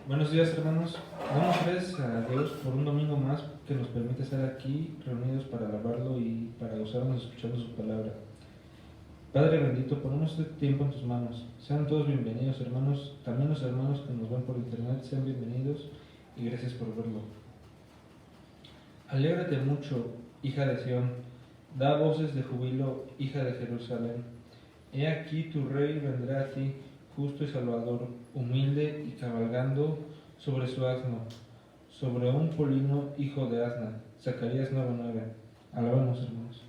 Buenos días, hermanos. Damos gracias a Dios por un domingo más que nos permite estar aquí reunidos para alabarlo y para gozarnos escuchando su palabra. Padre bendito, ponemos este tiempo en tus manos. Sean todos bienvenidos, hermanos. También los hermanos que nos ven por internet, sean bienvenidos y gracias por verlo. Alégrate mucho, hija de Sión. Da voces de júbilo, hija de Jerusalén. He aquí tu rey vendrá a ti, justo y salvador, humilde y cabalgando sobre su asno, sobre un polino hijo de asna. Zacarías 9:9. Alabamos, hermanos.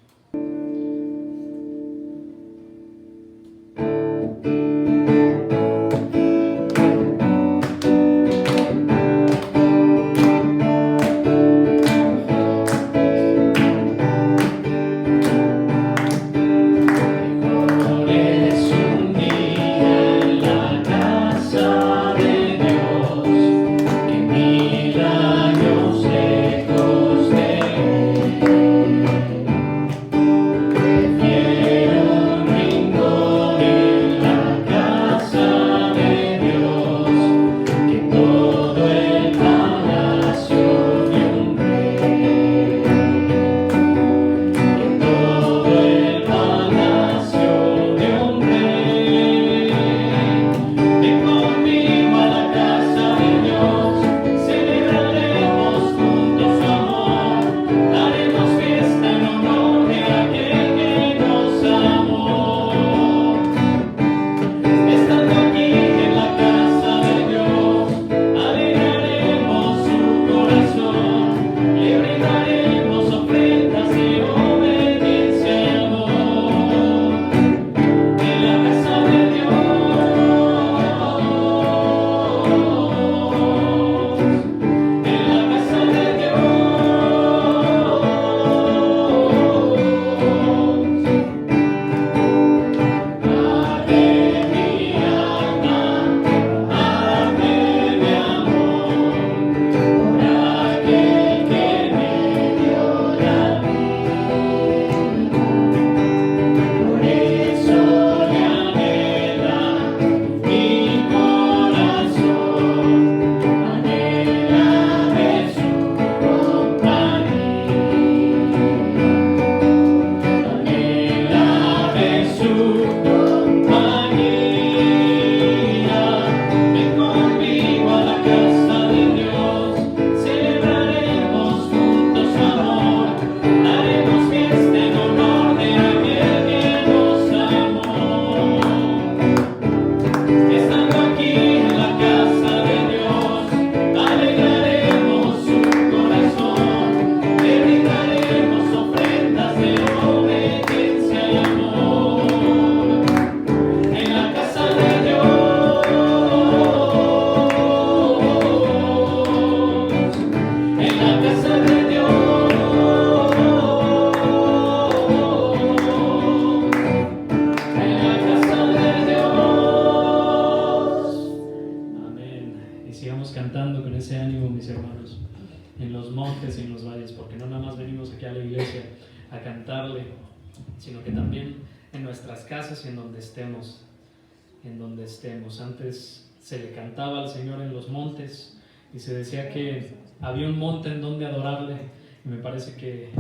Antes se le cantaba al Señor en los montes y se decía que había un monte en donde adorarle, y me parece que,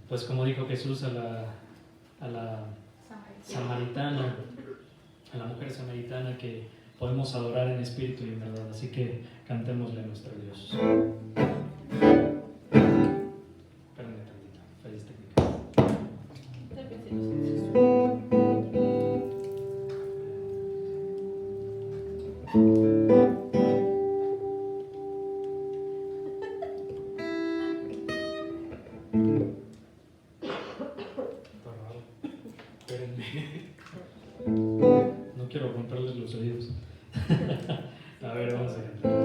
pues como dijo Jesús a la samaritana, a la mujer samaritana, que podemos adorar en espíritu y en verdad. Así que cantémosle a nuestro Dios. Espérame tantito, feliz técnica. No quiero romperles los oídos. A ver, vamos a cantar.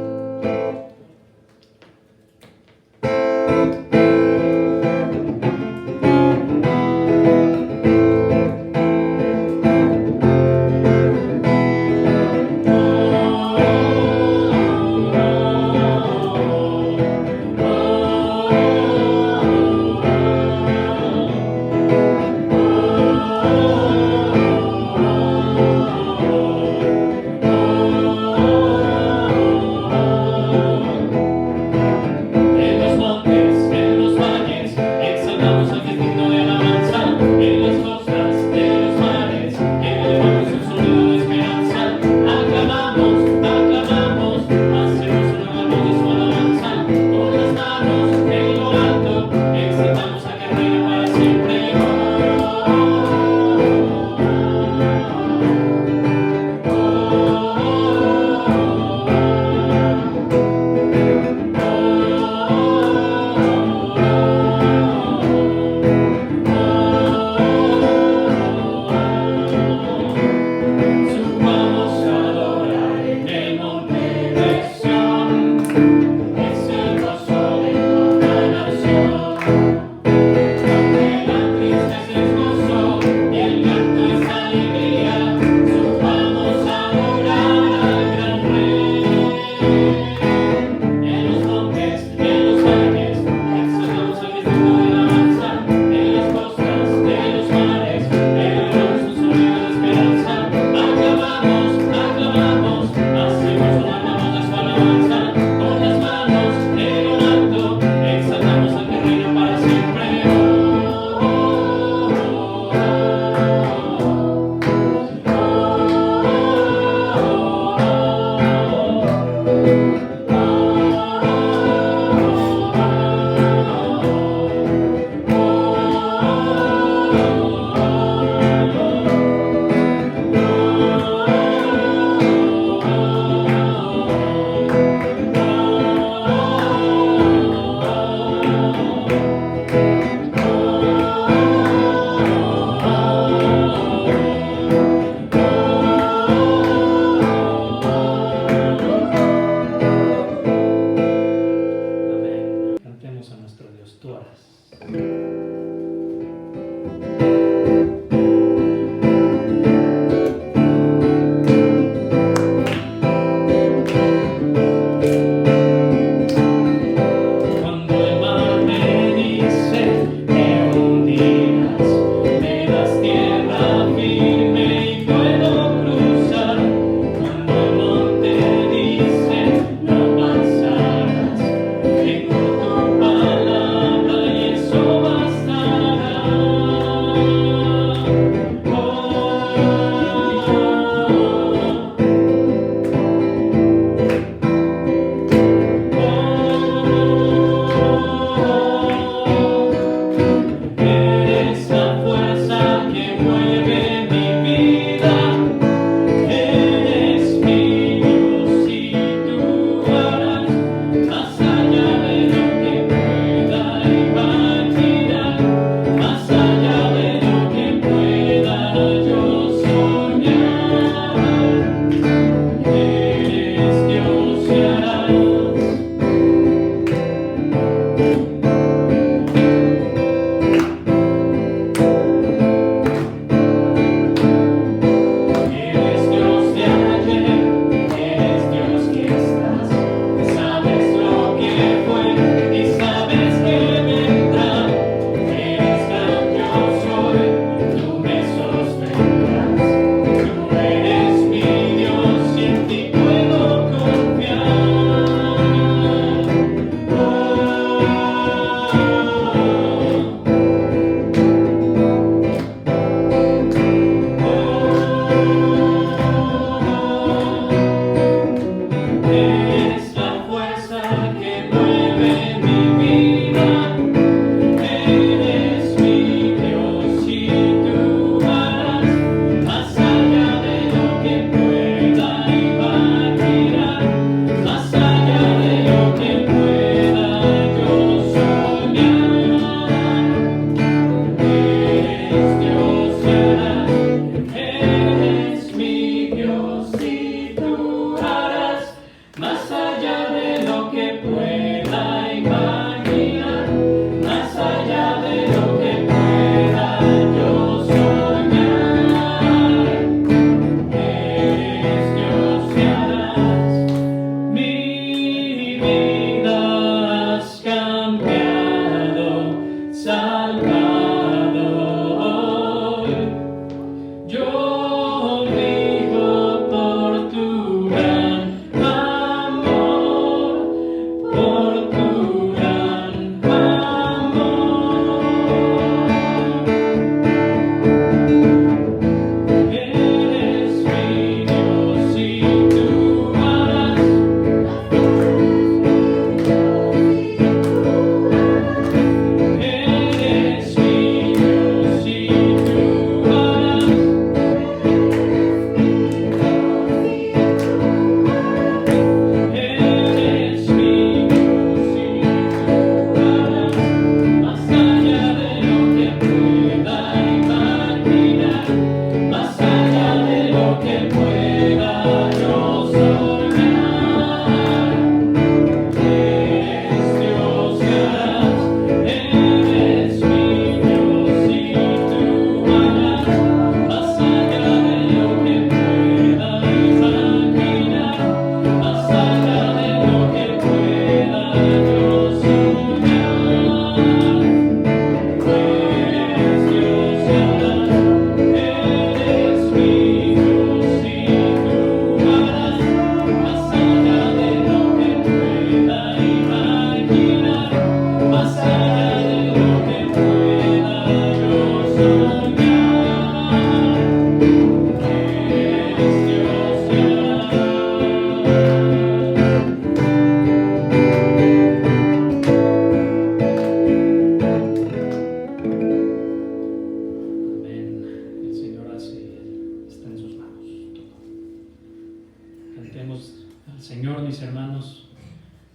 cantemos al Señor, mis hermanos,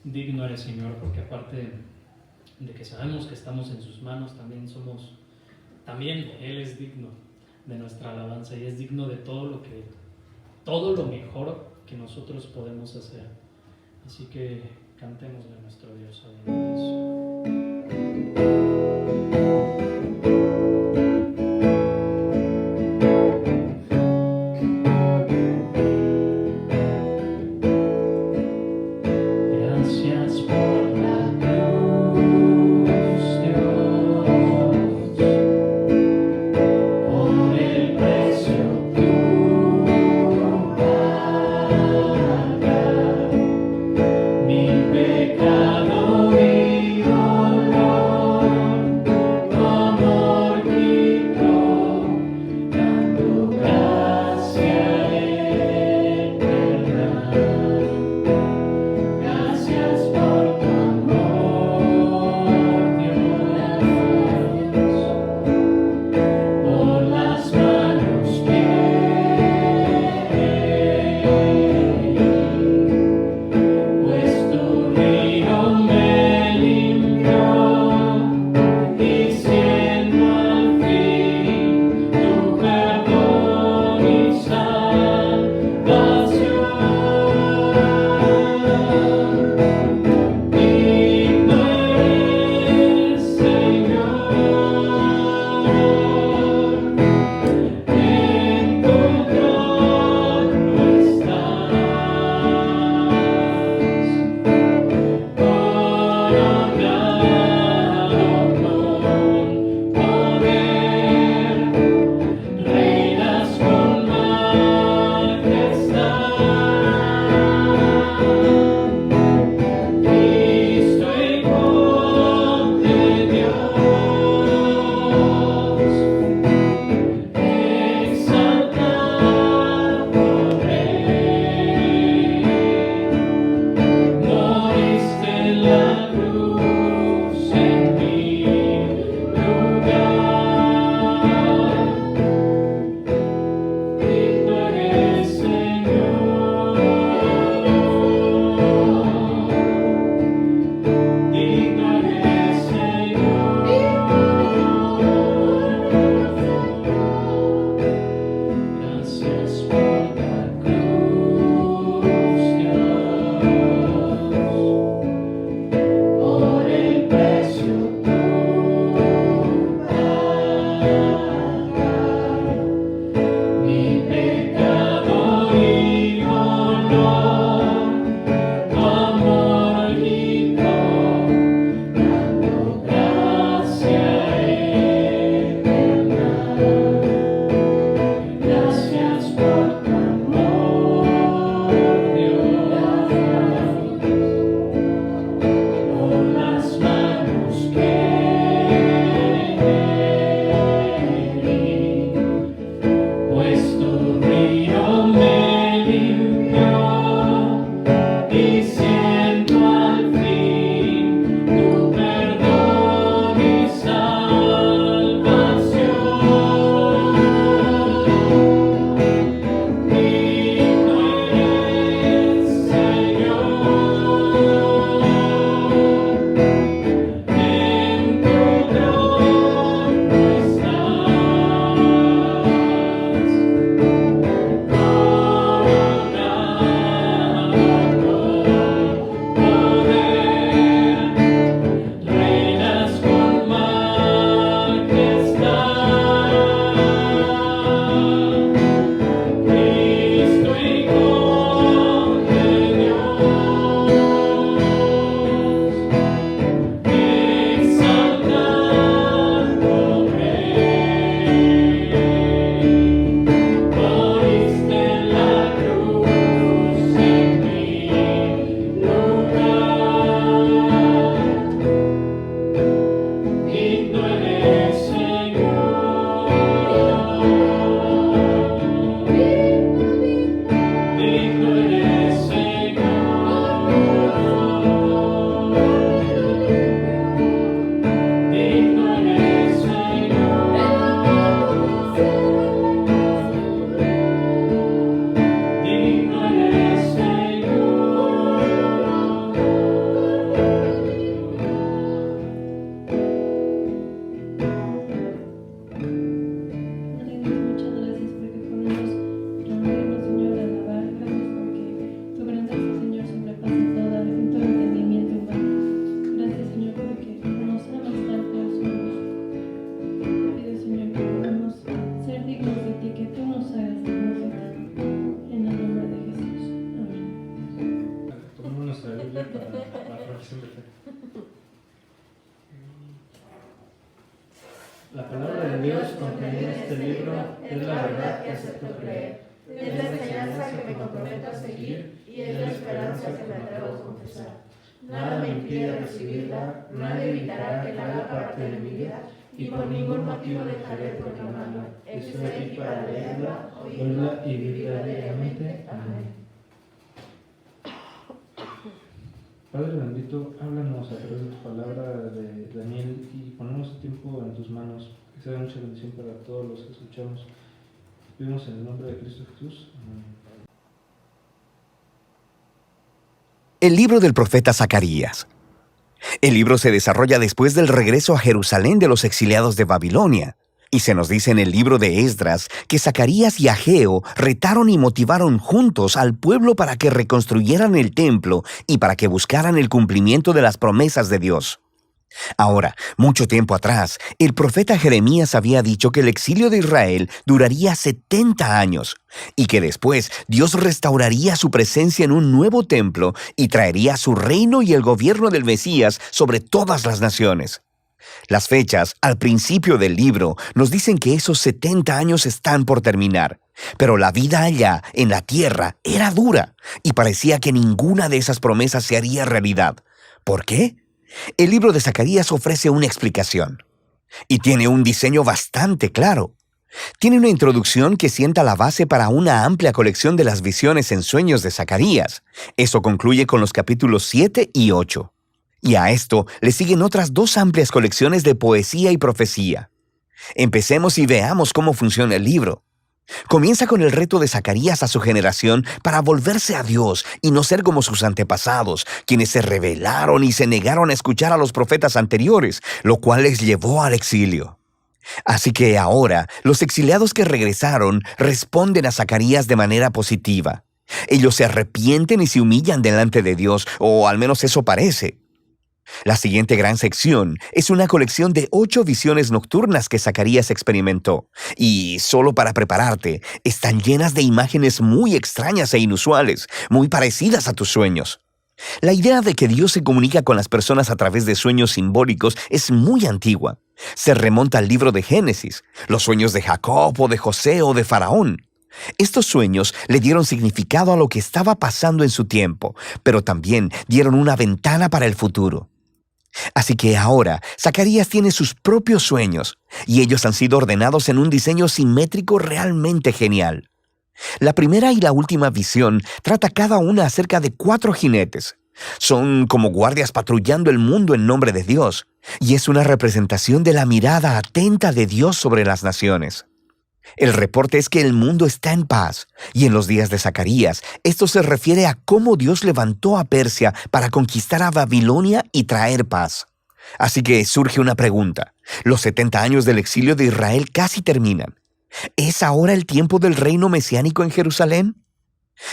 digno eres, Señor, porque aparte de que sabemos que estamos en sus manos, también Él es digno de nuestra alabanza y es digno de todo lo mejor que nosotros podemos hacer. Así que cantémosle a nuestro Dios Gracias por la cruz, Dios, por el precio tú pagas, mi pecado y dolor. Confesión de fe. La palabra de Dios contenida en este libro es la verdad que acepto creer. Es la enseñanza que me comprometo a seguir y es la esperanza que me atrevo a confesar. Nada me impide recibirla, nada evitará que la haga parte de mi vida y por ningún motivo dejaré de proclamarla. Estoy aquí para leerla, oírla y vivirla diariamente. Amén. Padre bendito, háblanos a través de tu palabra de Daniel y ponemos el tiempo en tus manos, que sea de mucha bendición para todos los que escuchamos. Pedimos en el nombre de Cristo Jesús. Amén. El libro del profeta Zacarías. El libro se desarrolla después del regreso a Jerusalén de los exiliados de Babilonia, y se nos dice en el libro de Esdras que Zacarías y Ageo retaron y motivaron juntos al pueblo para que reconstruyeran el templo y para que buscaran el cumplimiento de las promesas de Dios. Ahora, mucho tiempo atrás, el profeta Jeremías había dicho que el exilio de Israel duraría 70 años y que después Dios restauraría su presencia en un nuevo templo y traería su reino y el gobierno del Mesías sobre todas las naciones. Las fechas al principio del libro nos dicen que esos 70 años están por terminar, pero la vida allá en la tierra era dura y parecía que ninguna de esas promesas se haría realidad. ¿Por qué? El libro de Zacarías ofrece una explicación y tiene un diseño bastante claro. Tiene una introducción que sienta la base para una amplia colección de las visiones en sueños de Zacarías. Eso concluye con los capítulos 7 y 8. Y a esto le siguen otras 2 amplias colecciones de poesía y profecía. Empecemos y veamos cómo funciona el libro. Comienza con el reto de Zacarías a su generación para volverse a Dios y no ser como sus antepasados, quienes se rebelaron y se negaron a escuchar a los profetas anteriores, lo cual les llevó al exilio. Así que ahora, los exiliados que regresaron responden a Zacarías de manera positiva. Ellos se arrepienten y se humillan delante de Dios, o al menos eso parece. La siguiente gran sección es una colección de 8 visiones nocturnas que Zacarías experimentó, y solo para prepararte, están llenas de imágenes muy extrañas e inusuales, muy parecidas a tus sueños. La idea de que Dios se comunica con las personas a través de sueños simbólicos es muy antigua. Se remonta al libro de Génesis, los sueños de Jacob o de José o de Faraón. Estos sueños le dieron significado a lo que estaba pasando en su tiempo, pero también dieron una ventana para el futuro. Así que ahora, Zacarías tiene sus propios sueños, y ellos han sido ordenados en un diseño simétrico realmente genial. La primera y la última visión trata cada una acerca de 4 jinetes. Son como guardias patrullando el mundo en nombre de Dios, y es una representación de la mirada atenta de Dios sobre las naciones. El reporte es que el mundo está en paz, y en los días de Zacarías, esto se refiere a cómo Dios levantó a Persia para conquistar a Babilonia y traer paz. Así que surge una pregunta. Los 70 años del exilio de Israel casi terminan. ¿Es ahora el tiempo del reino mesiánico en Jerusalén?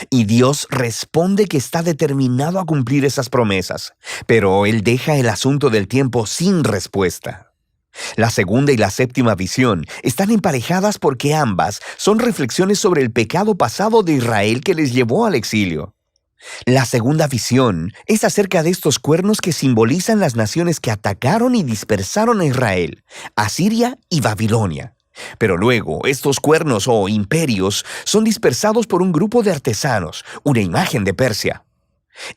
Y Dios responde que está determinado a cumplir esas promesas, pero Él deja el asunto del tiempo sin respuesta. La segunda y la séptima visión están emparejadas porque ambas son reflexiones sobre el pecado pasado de Israel que les llevó al exilio. La segunda visión es acerca de estos cuernos que simbolizan las naciones que atacaron y dispersaron a Israel, Asiria y Babilonia. Pero luego, estos cuernos o imperios son dispersados por un grupo de artesanos, una imagen de Persia.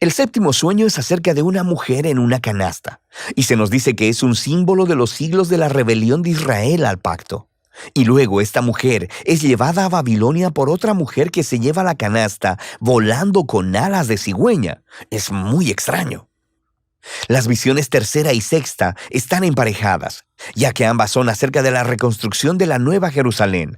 El séptimo sueño es acerca de una mujer en una canasta, y se nos dice que es un símbolo de los siglos de la rebelión de Israel al pacto. Y luego esta mujer es llevada a Babilonia por otra mujer que se lleva la canasta volando con alas de cigüeña. Es muy extraño. Las visiones tercera y sexta están emparejadas, ya que ambas son acerca de la reconstrucción de la Nueva Jerusalén.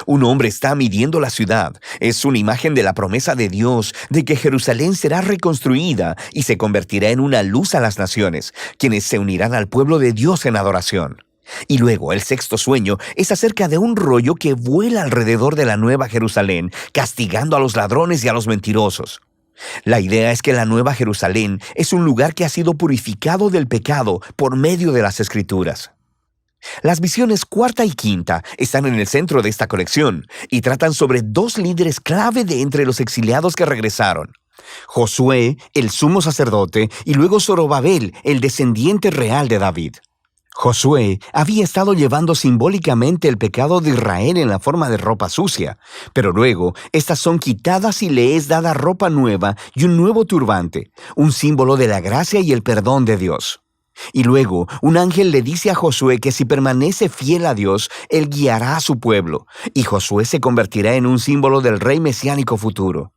Un hombre está midiendo la ciudad. Es una imagen de la promesa de Dios de que Jerusalén será reconstruida y se convertirá en una luz a las naciones, quienes se unirán al pueblo de Dios en adoración. Y luego el sexto sueño es acerca de un rollo que vuela alrededor de la Nueva Jerusalén, castigando a los ladrones y a los mentirosos. La idea es que la Nueva Jerusalén es un lugar que ha sido purificado del pecado por medio de las Escrituras. Las visiones cuarta y quinta están en el centro de esta colección y tratan sobre 2 líderes clave de entre los exiliados que regresaron. Josué, el sumo sacerdote, y luego Zorobabel, el descendiente real de David. Josué había estado llevando simbólicamente el pecado de Israel en la forma de ropa sucia, pero luego estas son quitadas y le es dada ropa nueva y un nuevo turbante, un símbolo de la gracia y el perdón de Dios. Y luego un ángel le dice a Josué que si permanece fiel a Dios, él guiará a su pueblo, y Josué se convertirá en un símbolo del rey mesiánico futuro.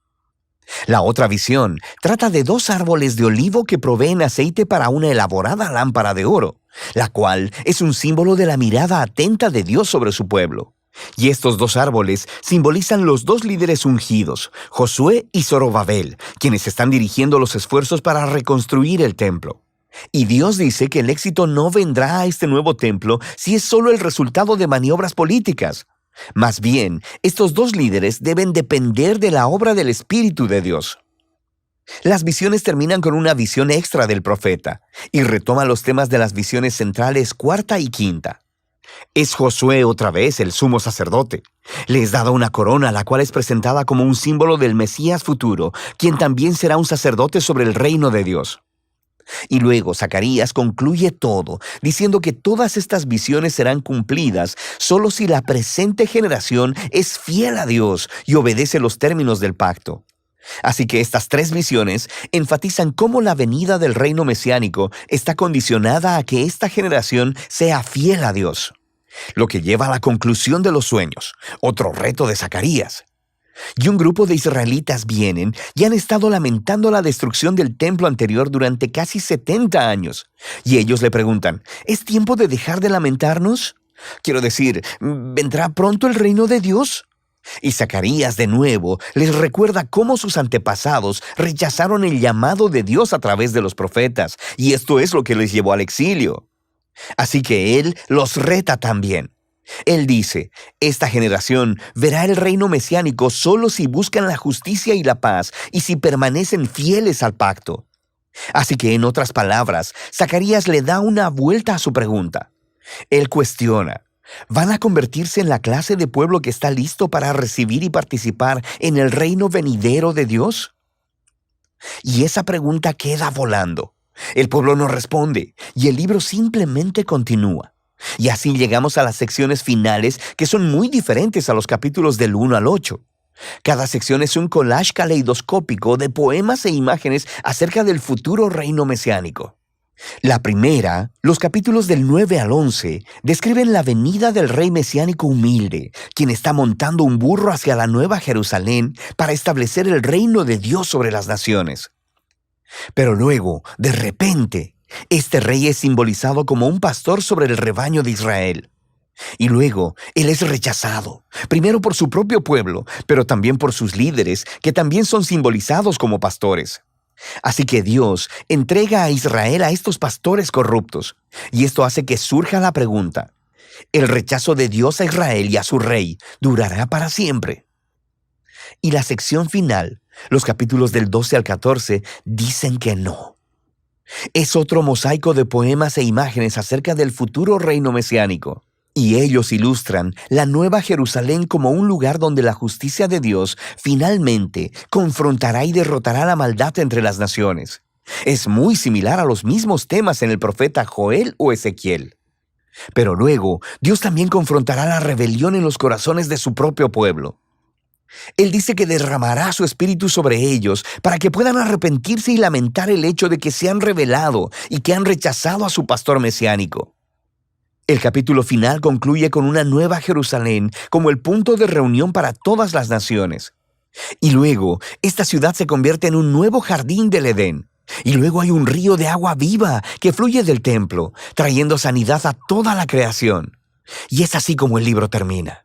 La otra visión trata de 2 árboles de olivo que proveen aceite para una elaborada lámpara de oro, la cual es un símbolo de la mirada atenta de Dios sobre su pueblo. Y estos 2 árboles simbolizan los 2 líderes ungidos, Josué y Zorobabel, quienes están dirigiendo los esfuerzos para reconstruir el templo. Y Dios dice que el éxito no vendrá a este nuevo templo si es solo el resultado de maniobras políticas. Más bien, estos 2 líderes deben depender de la obra del Espíritu de Dios. Las visiones terminan con una visión extra del profeta y retoma los temas de las visiones centrales 4ª y 5ª. Es Josué otra vez el sumo sacerdote. Le es dada una corona, la cual es presentada como un símbolo del Mesías futuro, quien también será un sacerdote sobre el reino de Dios. Y luego Zacarías concluye todo, diciendo que todas estas visiones serán cumplidas solo si la presente generación es fiel a Dios y obedece los términos del pacto. Así que estas 3 visiones enfatizan cómo la venida del reino mesiánico está condicionada a que esta generación sea fiel a Dios, lo que lleva a la conclusión de los sueños, otro reto de Zacarías. Y un grupo de israelitas vienen y han estado lamentando la destrucción del templo anterior durante casi 70 años. Y ellos le preguntan, ¿es tiempo de dejar de lamentarnos? Quiero decir, ¿vendrá pronto el reino de Dios? Y Zacarías de nuevo les recuerda cómo sus antepasados rechazaron el llamado de Dios a través de los profetas, y esto es lo que les llevó al exilio. Así que él los reta también. Él dice, esta generación verá el reino mesiánico solo si buscan la justicia y la paz y si permanecen fieles al pacto. Así que, en otras palabras, Zacarías le da una vuelta a su pregunta. Él cuestiona, ¿van a convertirse en la clase de pueblo que está listo para recibir y participar en el reino venidero de Dios? Y esa pregunta queda volando. El pueblo no responde y el libro simplemente continúa. Y así llegamos a las secciones finales, que son muy diferentes a los capítulos del 1 al 8. Cada sección es un collage caleidoscópico de poemas e imágenes acerca del futuro reino mesiánico. La primera, los capítulos del 9 al 11, describen la venida del rey mesiánico humilde, quien está montando un burro hacia la Nueva Jerusalén para establecer el reino de Dios sobre las naciones. Pero luego, de repente, este rey es simbolizado como un pastor sobre el rebaño de Israel. Y luego, él es rechazado, primero por su propio pueblo, pero también por sus líderes, que también son simbolizados como pastores. Así que Dios entrega a Israel a estos pastores corruptos, y esto hace que surja la pregunta, ¿el rechazo de Dios a Israel y a su rey durará para siempre? Y la sección final, los capítulos del 12 al 14, dicen que no. Es otro mosaico de poemas e imágenes acerca del futuro reino mesiánico. Y ellos ilustran la Nueva Jerusalén como un lugar donde la justicia de Dios finalmente confrontará y derrotará la maldad entre las naciones. Es muy similar a los mismos temas en el profeta Joel o Ezequiel. Pero luego, Dios también confrontará la rebelión en los corazones de su propio pueblo. Él dice que derramará su espíritu sobre ellos para que puedan arrepentirse y lamentar el hecho de que se han rebelado y que han rechazado a su pastor mesiánico. El capítulo final concluye con una nueva Jerusalén como el punto de reunión para todas las naciones. Y luego, esta ciudad se convierte en un nuevo jardín del Edén. Y luego hay un río de agua viva que fluye del templo, trayendo sanidad a toda la creación. Y es así como el libro termina.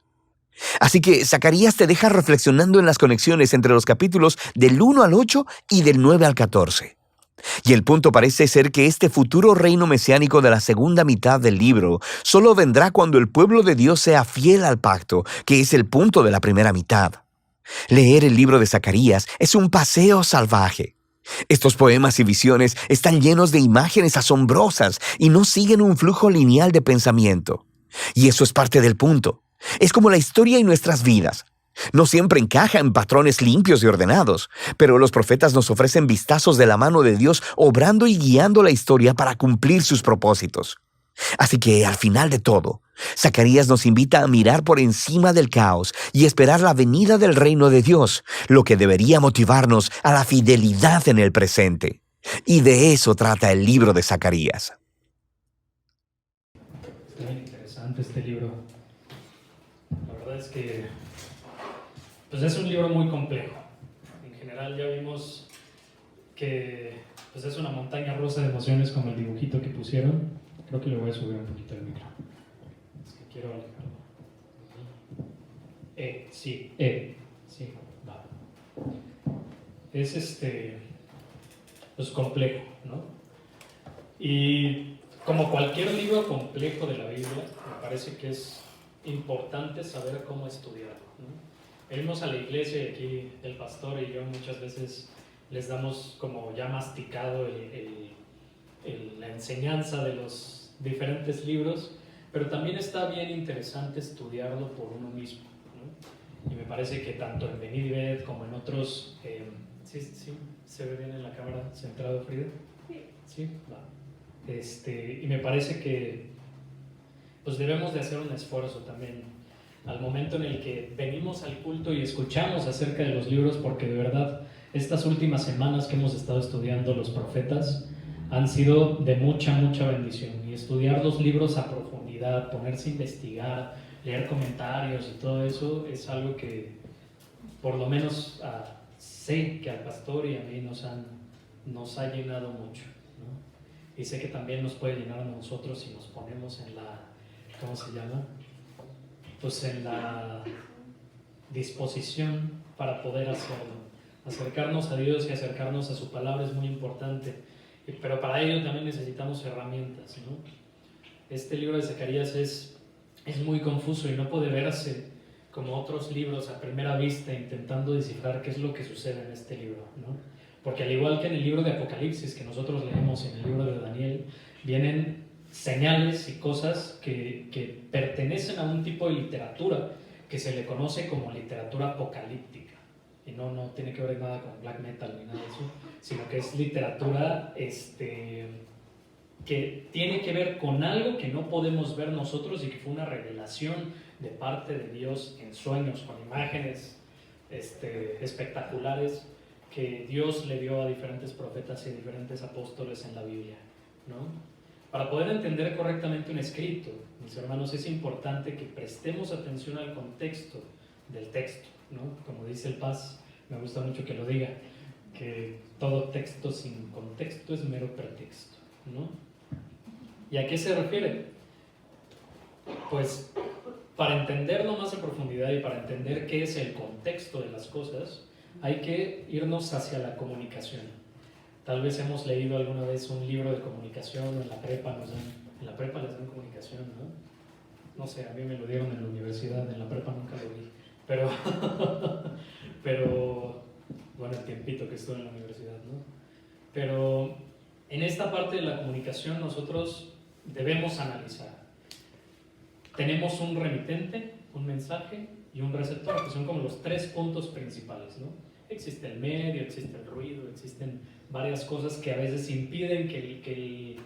Así que Zacarías te deja reflexionando en las conexiones entre los capítulos del 1 al 8 y del 9 al 14. Y el punto parece ser que este futuro reino mesiánico de la segunda mitad del libro solo vendrá cuando el pueblo de Dios sea fiel al pacto, que es el punto de la primera mitad. Leer el libro de Zacarías es un paseo salvaje. Estos poemas y visiones están llenos de imágenes asombrosas y no siguen un flujo lineal de pensamiento. Y eso es parte del punto. Es como la historia y nuestras vidas. No siempre encaja en patrones limpios y ordenados, pero los profetas nos ofrecen vistazos de la mano de Dios obrando y guiando la historia para cumplir sus propósitos. Así que al final de todo, Zacarías nos invita a mirar por encima del caos y esperar la venida del reino de Dios, lo que debería motivarnos a la fidelidad en el presente. Y de eso trata el libro de Zacarías. Está bien interesante este libro. La verdad es que pues es un libro muy complejo. En general ya vimos que pues es una montaña rusa de emociones como el dibujito que pusieron. Creo que le voy a subir un poquito el micro. Es que quiero alejarlo. Sí, va. Es pues complejo, ¿no? Y como cualquier libro complejo de la Biblia, me parece que es importante saber cómo estudiarlo, ¿no? Venimos a la iglesia y aquí el pastor y yo muchas veces les damos como ya masticado la enseñanza de los diferentes libros, pero también está bien interesante estudiarlo por uno mismo, ¿no? Y me parece que tanto en Venid y Ved como en otros, ¿sí se ve bien en la cámara centrado, Frida? Sí, va. Y me parece que pues debemos de hacer un esfuerzo también al momento en el que venimos al culto y escuchamos acerca de los libros, porque de verdad estas últimas semanas que hemos estado estudiando los profetas han sido de mucha bendición, y estudiar los libros a profundidad, ponerse a investigar, leer comentarios y todo eso es algo que por lo menos sé que al pastor y a mí nos ha llenado mucho, ¿no? Y sé que también nos puede llenar a nosotros si nos ponemos en la, ¿cómo se llama? Pues en la disposición para poder hacerlo. Acercarnos a Dios y acercarnos a su palabra es muy importante, pero para ello también necesitamos herramientas, ¿no? Este libro de Zacarías es muy confuso y no puede verse como otros libros a primera vista intentando descifrar qué es lo que sucede en este libro, ¿no? Porque al igual que en el libro de Apocalipsis que nosotros leemos, en el libro de Daniel, vienen señales y cosas que pertenecen a un tipo de literatura que se le conoce como literatura apocalíptica. Y no tiene que ver nada con black metal ni nada de eso, sino que es literatura que tiene que ver con algo que no podemos ver nosotros y que fue una revelación de parte de Dios en sueños, con imágenes espectaculares que Dios le dio a diferentes profetas y diferentes apóstoles en la Biblia, ¿no? Para poder entender correctamente un escrito, mis hermanos, es importante que prestemos atención al contexto del texto, ¿no? Como dice el Paz, me gusta mucho que lo diga, que todo texto sin contexto es mero pretexto, ¿no? ¿Y a qué se refiere? Pues para entenderlo más en profundidad y para entender qué es el contexto de las cosas, hay que irnos hacia la comunicación. Tal vez hemos leído alguna vez un libro de comunicación, en la prepa en la prepa les dan comunicación, ¿no? No sé, a mí me lo dieron en la universidad, en la prepa nunca lo vi, pero bueno, el tiempito que estuve en la universidad, ¿no? Pero en esta parte de la comunicación nosotros debemos analizar. Tenemos un remitente, un mensaje y un receptor, que son como los tres puntos principales, ¿no? Existe el medio, existe el ruido, existen varias cosas que a veces impiden que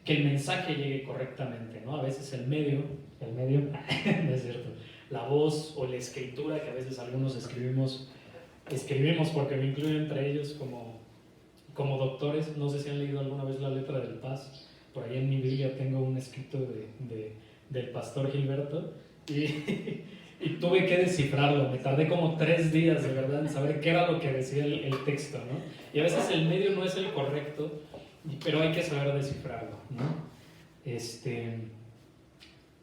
el mensaje llegue correctamente, ¿no? A veces el medio, no es cierto, la voz o la escritura, que a veces algunos escribimos porque me incluyo entre ellos como doctores. No sé si han leído alguna vez la letra del Paz. Por ahí en mi Biblia tengo un escrito del pastor Gilberto y tuve que descifrarlo. Me tardé como 3 días de verdad en saber qué era lo que decía el texto, ¿no? Y a veces el medio no es el correcto, pero hay que saber descifrarlo, ¿no?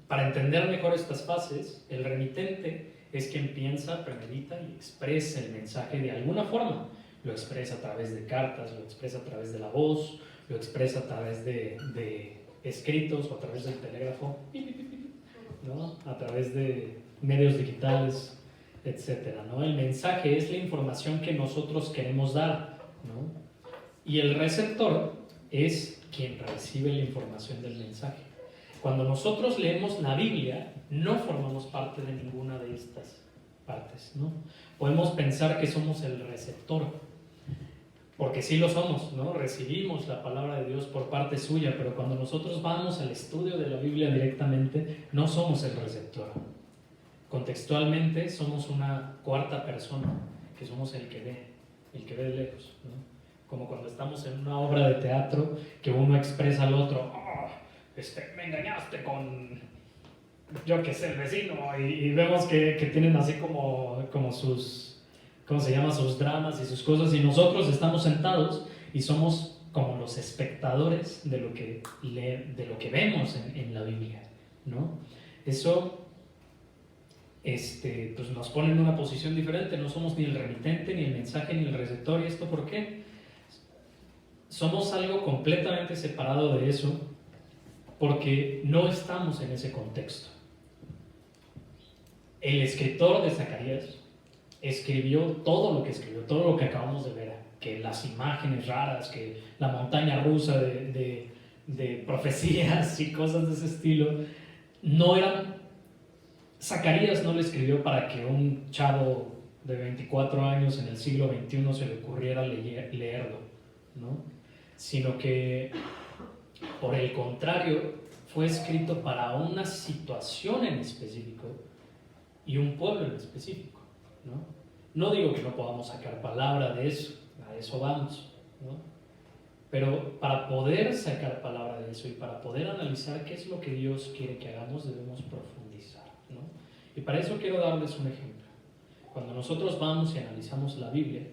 Para entender mejor estas fases, el remitente es quien piensa, premedita y expresa el mensaje de alguna forma. Lo expresa a través de cartas, lo expresa a través de la voz, lo expresa a través de escritos o a través del telégrafo, ¿no? A través de medios digitales, etcétera, ¿no? El mensaje es la información que nosotros queremos dar, ¿no? Y el receptor es quien recibe la información del mensaje. Cuando nosotros leemos la Biblia, no formamos parte de ninguna de estas partes, ¿no? Podemos pensar que somos el receptor, porque sí lo somos, ¿no? Recibimos la palabra de Dios por parte suya, pero cuando nosotros vamos al estudio de la Biblia directamente, no somos el receptor. Contextualmente somos una cuarta persona, que somos el que ve de lejos, ¿no? Como cuando estamos en una obra de teatro que uno expresa al otro, oh, me engañaste con, yo qué sé, el vecino, y vemos que tienen así como sus, ¿cómo se llama?, sus dramas y sus cosas, y nosotros estamos sentados y somos como los espectadores de lo que vemos en la Biblia, ¿no? Eso pues nos pone en una posición diferente, no somos ni el remitente, ni el mensaje, ni el receptor. ¿Y esto por qué? Somos algo completamente separado de eso, porque no estamos en ese contexto. El escritor de Zacarías escribió todo lo que escribió, todo lo que acabamos de ver, que las imágenes raras, que la montaña rusa de profecías y cosas de ese estilo, no eran... Zacarías no lo escribió para que un chavo de 24 años en el siglo XXI se le ocurriera leerlo, ¿no? Sino que, por el contrario, fue escrito para una situación en específico y un pueblo en específico, ¿no? No digo que no podamos sacar palabra de eso, a eso vamos, ¿no? Pero para poder sacar palabra de eso y para poder analizar qué es lo que Dios quiere que hagamos, debemos profundizar, ¿no? Y para eso quiero darles un ejemplo. Cuando nosotros vamos y analizamos la Biblia,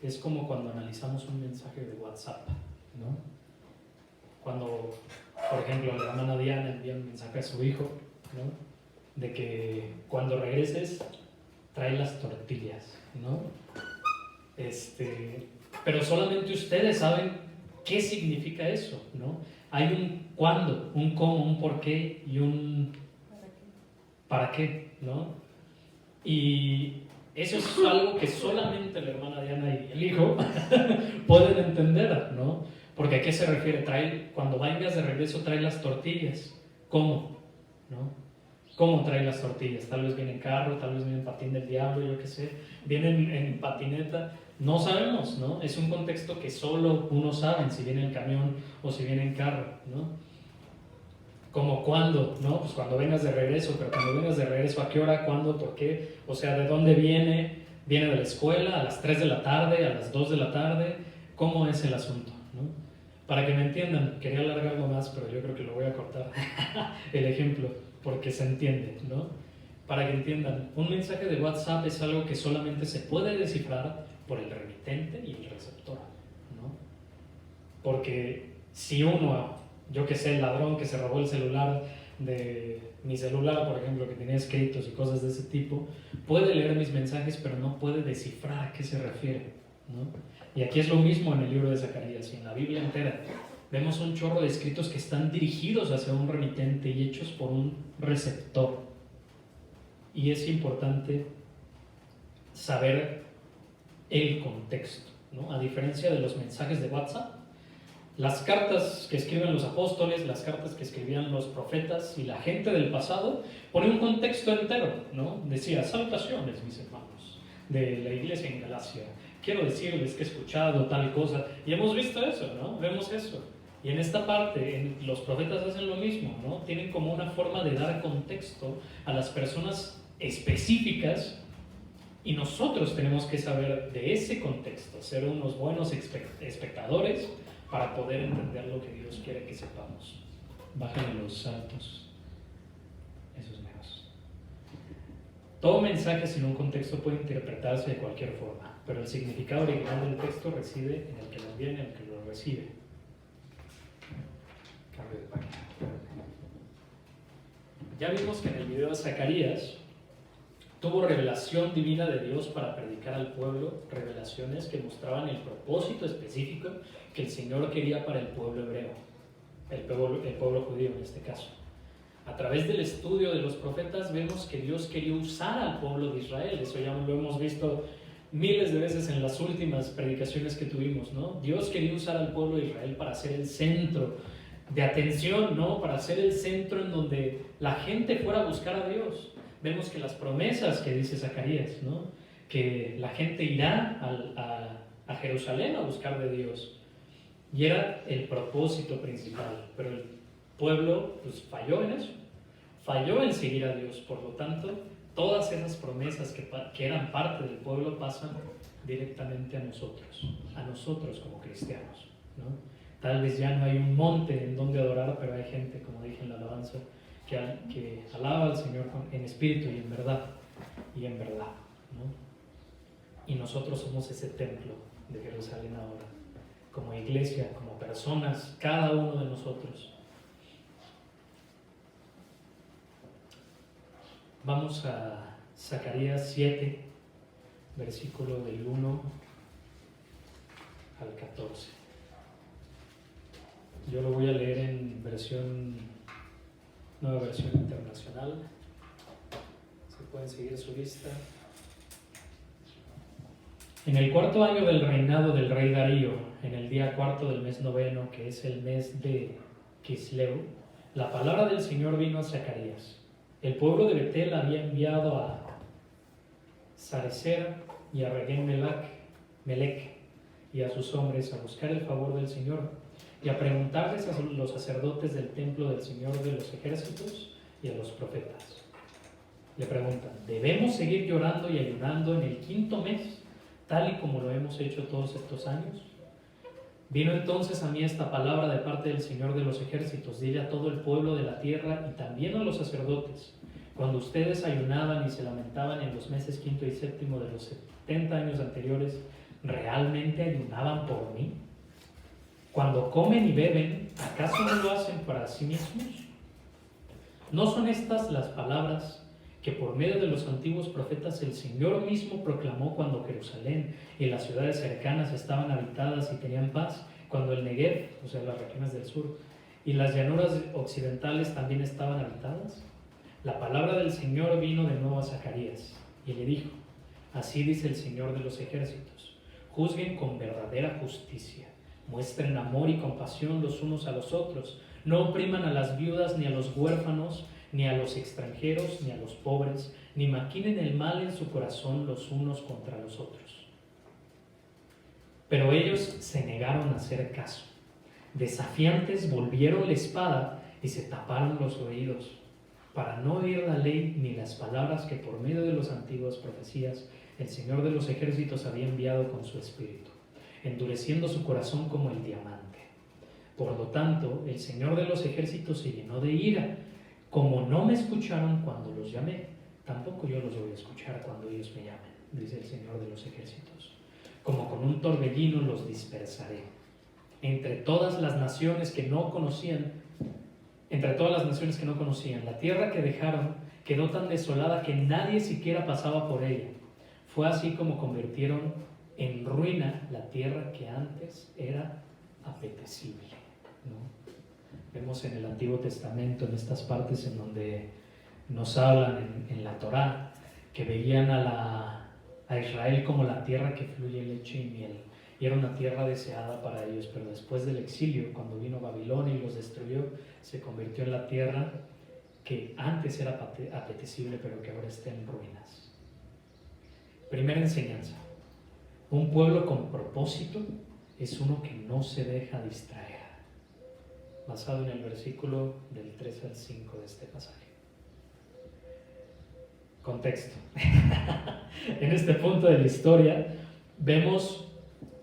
es como cuando analizamos un mensaje de WhatsApp, ¿no? Cuando, por ejemplo, la hermana Diana envía un mensaje a su hijo, ¿no?, de que cuando regreses trae las tortillas, ¿no? Pero solamente ustedes saben qué significa eso, ¿no? Hay un cuándo, un cómo, un por qué y un para qué, ¿no? Y eso es algo que solamente la hermana Diana y el hijo pueden entender, ¿no? Porque ¿a qué se refiere? Cuando vengas de regreso trae las tortillas. ¿Cómo? ¿No? ¿Cómo trae las tortillas? Tal vez viene en carro, tal vez viene en patín del diablo, yo qué sé. Vienen en patineta. No sabemos, ¿no? Es un contexto que solo uno sabe, si viene en camión o si viene en carro, ¿no? Como cuándo, ¿no? Pues cuando vengas de regreso, pero cuando vengas de regreso, ¿a qué hora? ¿Cuándo? ¿Por qué? O sea, ¿de dónde viene? ¿Viene de la escuela a las 3 de la tarde, a las 2 de la tarde? ¿Cómo es el asunto, ¿no? Para que me entiendan, quería alargarlo más, pero yo creo que lo voy a cortar el ejemplo, porque se entiende, ¿no? Para que entiendan, un mensaje de WhatsApp es algo que solamente se puede descifrar por el remitente y el receptor, ¿no? Porque si uno, yo que sé, el ladrón que se robó el celular de mi celular, por ejemplo, que tenía escritos y cosas de ese tipo, puede leer mis mensajes, pero no puede descifrar a qué se refiere, ¿no? Y aquí es lo mismo en el libro de Zacarías y en la Biblia entera. Vemos un chorro de escritos que están dirigidos hacia un remitente y hechos por un receptor. Y es importante saber el contexto, ¿no? A diferencia de los mensajes de WhatsApp, las cartas que escriben los apóstoles, las cartas que escribían los profetas y la gente del pasado, ponen un contexto entero, ¿no? Decía, salutaciones, mis hermanos, de la iglesia en Galacia. Quiero decirles que he escuchado tal cosa. Y hemos visto eso, ¿no? Vemos eso. Y en esta parte, los profetas hacen lo mismo, ¿no? Tienen como una forma de dar contexto a las personas específicas, y nosotros tenemos que saber de ese contexto, ser unos buenos espectadores para poder entender lo que Dios quiere que sepamos. Bájenle los saltos, esos meros. Todo mensaje sin un contexto puede interpretarse de cualquier forma, pero el significado original del texto reside en el que lo envía y en el que lo recibe. Cambio de página. Ya vimos que en el video de Zacarías tuvo revelación divina de Dios para predicar al pueblo, revelaciones que mostraban el propósito específico que el Señor quería para el pueblo hebreo, el pueblo judío en este caso. A través del estudio de los profetas vemos que Dios quería usar al pueblo de Israel. Eso ya lo hemos visto miles de veces en las últimas predicaciones que tuvimos, ¿no? Dios quería usar al pueblo de Israel para ser el centro de atención, ¿no? Para ser el centro en donde la gente fuera a buscar a Dios. vemos que las promesas que dice Zacarías, ¿no? Que la gente irá a Jerusalén a buscar de Dios, y era el propósito principal, pero el pueblo pues falló en eso, falló en seguir a Dios. Por lo tanto, todas esas promesas que eran parte del pueblo pasan directamente a nosotros como cristianos, ¿no? Tal vez ya no hay un monte en donde adorar, pero hay gente, como dije en la alabanza, que alaba al Señor en espíritu y en verdad, ¿no? Y nosotros somos ese templo de Jerusalén ahora, como iglesia, como personas, cada uno de nosotros. Vamos a Zacarías 7, versículo del 1 al 14. Yo lo voy a leer en nueva versión internacional. Se pueden seguir su vista. En el 4º año del reinado del rey Darío, en el día 4 del mes 9, que es el mes de Quisleu, la palabra del Señor vino a Zacarías. El pueblo de Betel había enviado a Sarecer y a Regem-Melech y a sus hombres a buscar el favor del Señor y a preguntarles a los sacerdotes del templo del Señor de los ejércitos y a los profetas. Le preguntan: ¿debemos seguir llorando y ayunando en el 5º mes, tal y como lo hemos hecho todos estos años? Vino entonces a mí esta palabra de parte del Señor de los ejércitos: dile a todo el pueblo de la tierra y también a los sacerdotes: cuando ustedes ayunaban y se lamentaban en los meses 5º y 7º de los 70 años anteriores, ¿realmente ayunaban por mí? Cuando comen y beben, ¿acaso no lo hacen para sí mismos? ¿No son estas las palabras que por medio de los antiguos profetas el Señor mismo proclamó cuando Jerusalén y las ciudades cercanas estaban habitadas y tenían paz, cuando el Negev, o sea, las regiones del sur, y las llanuras occidentales también estaban habitadas? La palabra del Señor vino de nuevo a Zacarías y le dijo: así dice el Señor de los ejércitos: juzguen con verdadera justicia, muestren amor y compasión los unos a los otros, no opriman a las viudas ni a los huérfanos, ni a los extranjeros, ni a los pobres, ni maquinen el mal en su corazón los unos contra los otros. Pero ellos se negaron a hacer caso. Desafiantes volvieron la espada y se taparon los oídos, para no oír la ley ni las palabras que por medio de las antiguas profecías el Señor de los ejércitos había enviado con su espíritu, endureciendo su corazón como el diamante. Por lo tanto, el Señor de los ejércitos se llenó de ira. Como no me escucharon cuando los llamé, tampoco yo los voy a escuchar cuando ellos me llamen, dice el Señor de los ejércitos. Como con un torbellino los dispersaré. Entre todas las naciones que no conocían, la tierra que dejaron quedó tan desolada que nadie siquiera pasaba por ella. Fue así como convirtieron en ruina la tierra que antes era apetecible, ¿no? Vemos en el Antiguo Testamento, en estas partes en donde nos hablan en la Torá, que veían a Israel como la tierra que fluye leche y miel, y era una tierra deseada para ellos, pero después del exilio, cuando vino Babilonia y los destruyó, se convirtió en la tierra que antes era apetecible, pero que ahora está en ruinas. Primera enseñanza: un pueblo con propósito es uno que no se deja distraer, basado en el versículo del 3 al 5 de este pasaje. Contexto. En este punto de la historia vemos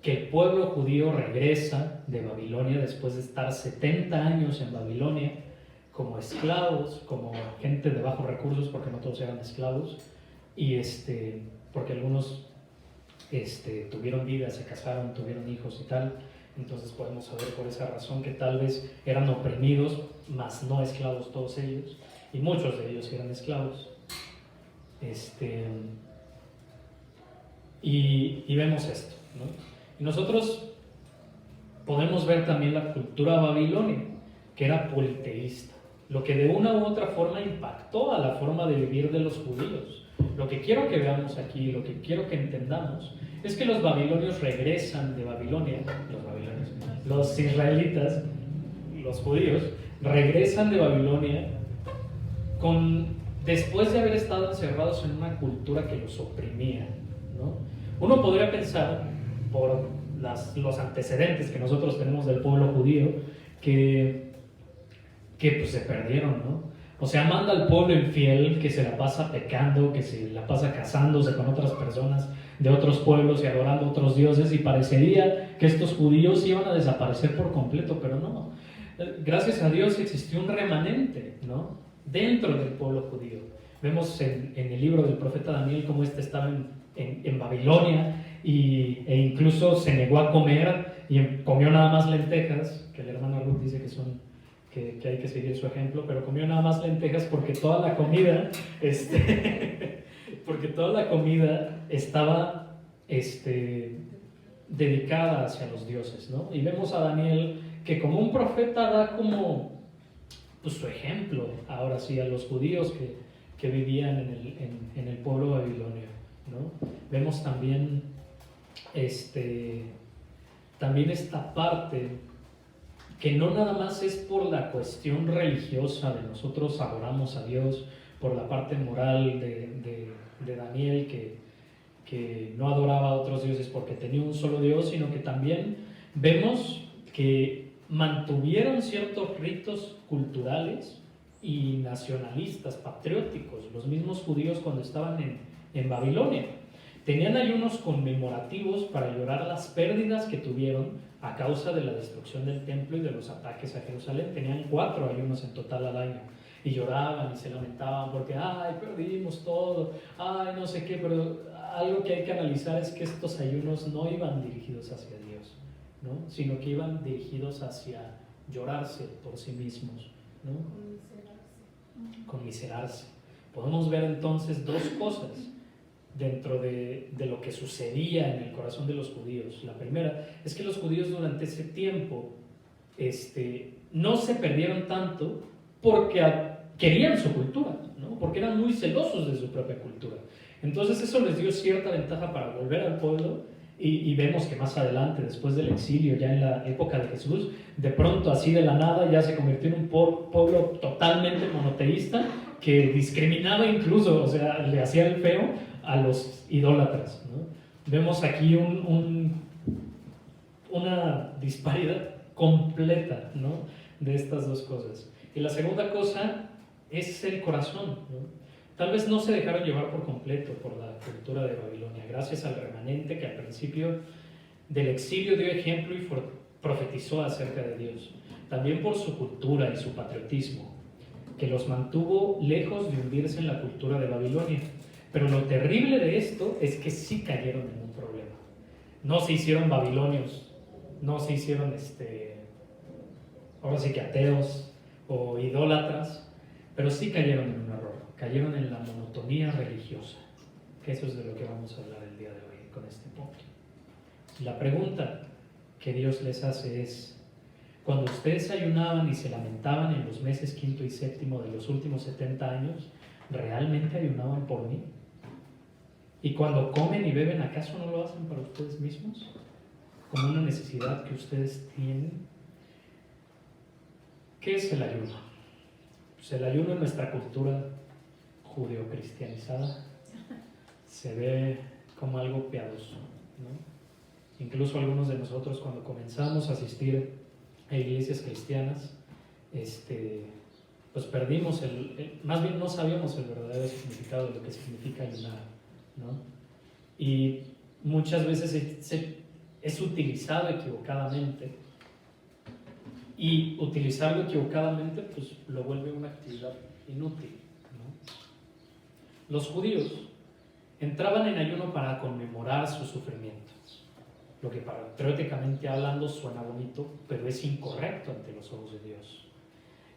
que el pueblo judío regresa de Babilonia después de estar 70 años en Babilonia como esclavos, como gente de bajos recursos, porque no todos eran esclavos, y porque algunos tuvieron vida, se casaron, tuvieron hijos y tal. Entonces podemos saber por esa razón que tal vez eran oprimidos, mas no esclavos todos ellos, y muchos de ellos eran esclavos. Y vemos esto, ¿no? Y nosotros podemos ver también la cultura babilonia, que era politeísta, lo que de una u otra forma impactó a la forma de vivir de los judíos. Lo que quiero que veamos aquí, lo que quiero que entendamos, es que los babilonios regresan de Babilonia, los israelitas, los judíos, regresan de Babilonia con después de haber estado encerrados en una cultura que los oprimía, ¿no? Uno podría pensar, por los antecedentes que nosotros tenemos del pueblo judío, que pues se perdieron, ¿no? O sea, manda al pueblo infiel que se la pasa pecando, que se la pasa casándose con otras personas de otros pueblos y adorando a otros dioses, y parecería que estos judíos iban a desaparecer por completo, pero no. Gracias a Dios existió un remanente, ¿no?, dentro del pueblo judío. Vemos en el libro del profeta Daniel cómo estaba en Babilonia e incluso se negó a comer y comió nada más lentejas, que el hermano Ruth dice que hay que seguir su ejemplo, pero comió nada más lentejas porque toda la comida estaba dedicada hacia los dioses, ¿no? Y vemos a Daniel que como un profeta da como pues, su ejemplo, ahora sí, a los judíos que vivían en el pueblo babilonio, ¿no? Vemos también esta parte que no nada más es por la cuestión religiosa de nosotros adoramos a Dios, por la parte moral de Daniel que no adoraba a otros dioses porque tenía un solo Dios, sino que también vemos que mantuvieron ciertos ritos culturales y nacionalistas, patrióticos, los mismos judíos cuando estaban en Babilonia. Tenían ayunos conmemorativos para llorar las pérdidas que tuvieron a causa de la destrucción del templo y de los ataques a Jerusalén. Tenían 4 ayunos en total al año y lloraban y se lamentaban porque ay, perdimos todo, ay, no sé qué, pero algo que hay que analizar es que estos ayunos no iban dirigidos hacia Dios, ¿no?, sino que iban dirigidos hacia llorarse por sí mismos, ¿no?, conmiserarse. Podemos ver entonces 2 cosas dentro de lo que sucedía en el corazón de los judíos. La primera es que los judíos durante ese tiempo no se perdieron tanto porque querían su cultura, ¿no?, porque eran muy celosos de su propia cultura. Entonces eso les dio cierta ventaja para volver al pueblo y vemos que más adelante, después del exilio, ya en la época de Jesús, de pronto así de la nada ya se convirtió en un pueblo totalmente monoteísta que discriminaba incluso, o sea, le hacía el feo a los idólatras, ¿no? Vemos aquí una disparidad completa, ¿no?, de estas 2 cosas. Y la segunda cosa es el corazón, ¿no? Tal vez no se dejaron llevar por completo por la cultura de Babilonia, gracias al remanente que al principio del exilio dio ejemplo y profetizó acerca de Dios. También por su cultura y su patriotismo, que los mantuvo lejos de hundirse en la cultura de Babilonia. Pero lo terrible de esto es que sí cayeron en un problema. No se hicieron babilonios, no se hicieron ahora sí que ateos o idólatras, pero sí cayeron en un error, cayeron en la monotonía religiosa, que eso es de lo que vamos a hablar el día de hoy con este punto. La pregunta que Dios les hace es: cuando ustedes ayunaban y se lamentaban en los meses 5 y 7 de los últimos 70 años, ¿realmente ayunaban por mí? Y cuando comen y beben, ¿acaso no lo hacen para ustedes mismos? Como una necesidad que ustedes tienen. ¿Qué es el ayuno? Pues el ayuno en nuestra cultura judeocristianizada se ve como algo piadoso, ¿no? Incluso algunos de nosotros, cuando comenzamos a asistir a iglesias cristianas, pues perdimos más bien no sabíamos el verdadero significado de lo que significa ayunar, ¿no? Y muchas veces es utilizado equivocadamente, y utilizarlo equivocadamente pues lo vuelve una actividad inútil, ¿no? Los judíos entraban en ayuno para conmemorar su sufrimiento, lo que patrióticamente hablando suena bonito, pero es incorrecto ante los ojos de Dios.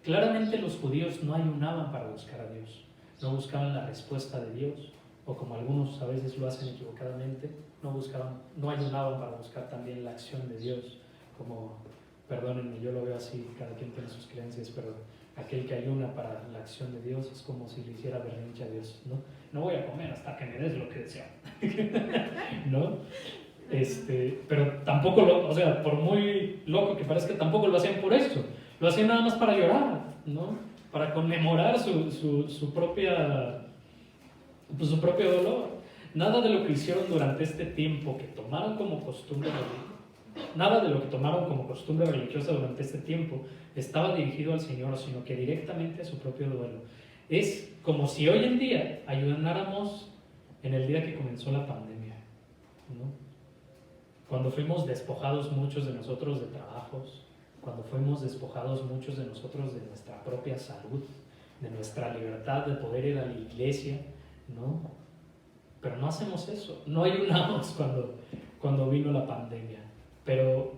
Claramente los judíos no ayunaban para buscar a Dios, no buscaban la respuesta de Dios, o como algunos a veces lo hacen equivocadamente, no ayunaban para buscar también la acción de Dios, como, perdónenme, yo lo veo así, cada quien tiene sus creencias, pero aquel que ayuna para la acción de Dios es como si le hiciera berrinche a Dios, ¿no? No voy a comer hasta que me des lo que deseo, ¿no? Pero tampoco o sea, por muy loco que parezca, tampoco lo hacían por eso, lo hacían nada más para llorar, ¿no? para conmemorar su propio dolor. Nada de lo que hicieron durante este tiempo que tomaron como costumbre nada de lo que tomaron como costumbre religiosa durante este tiempo estaba dirigido al Señor, sino que directamente a su propio duelo. Es como si hoy en día ayunáramos en el día que comenzó la pandemia, ¿no? Cuando fuimos despojados muchos de nosotros de trabajos, cuando fuimos despojados muchos de nosotros de nuestra propia salud, de nuestra libertad de poder ir a la iglesia, ¿no? Pero no hacemos eso, no ayunamos cuando vino la pandemia. Pero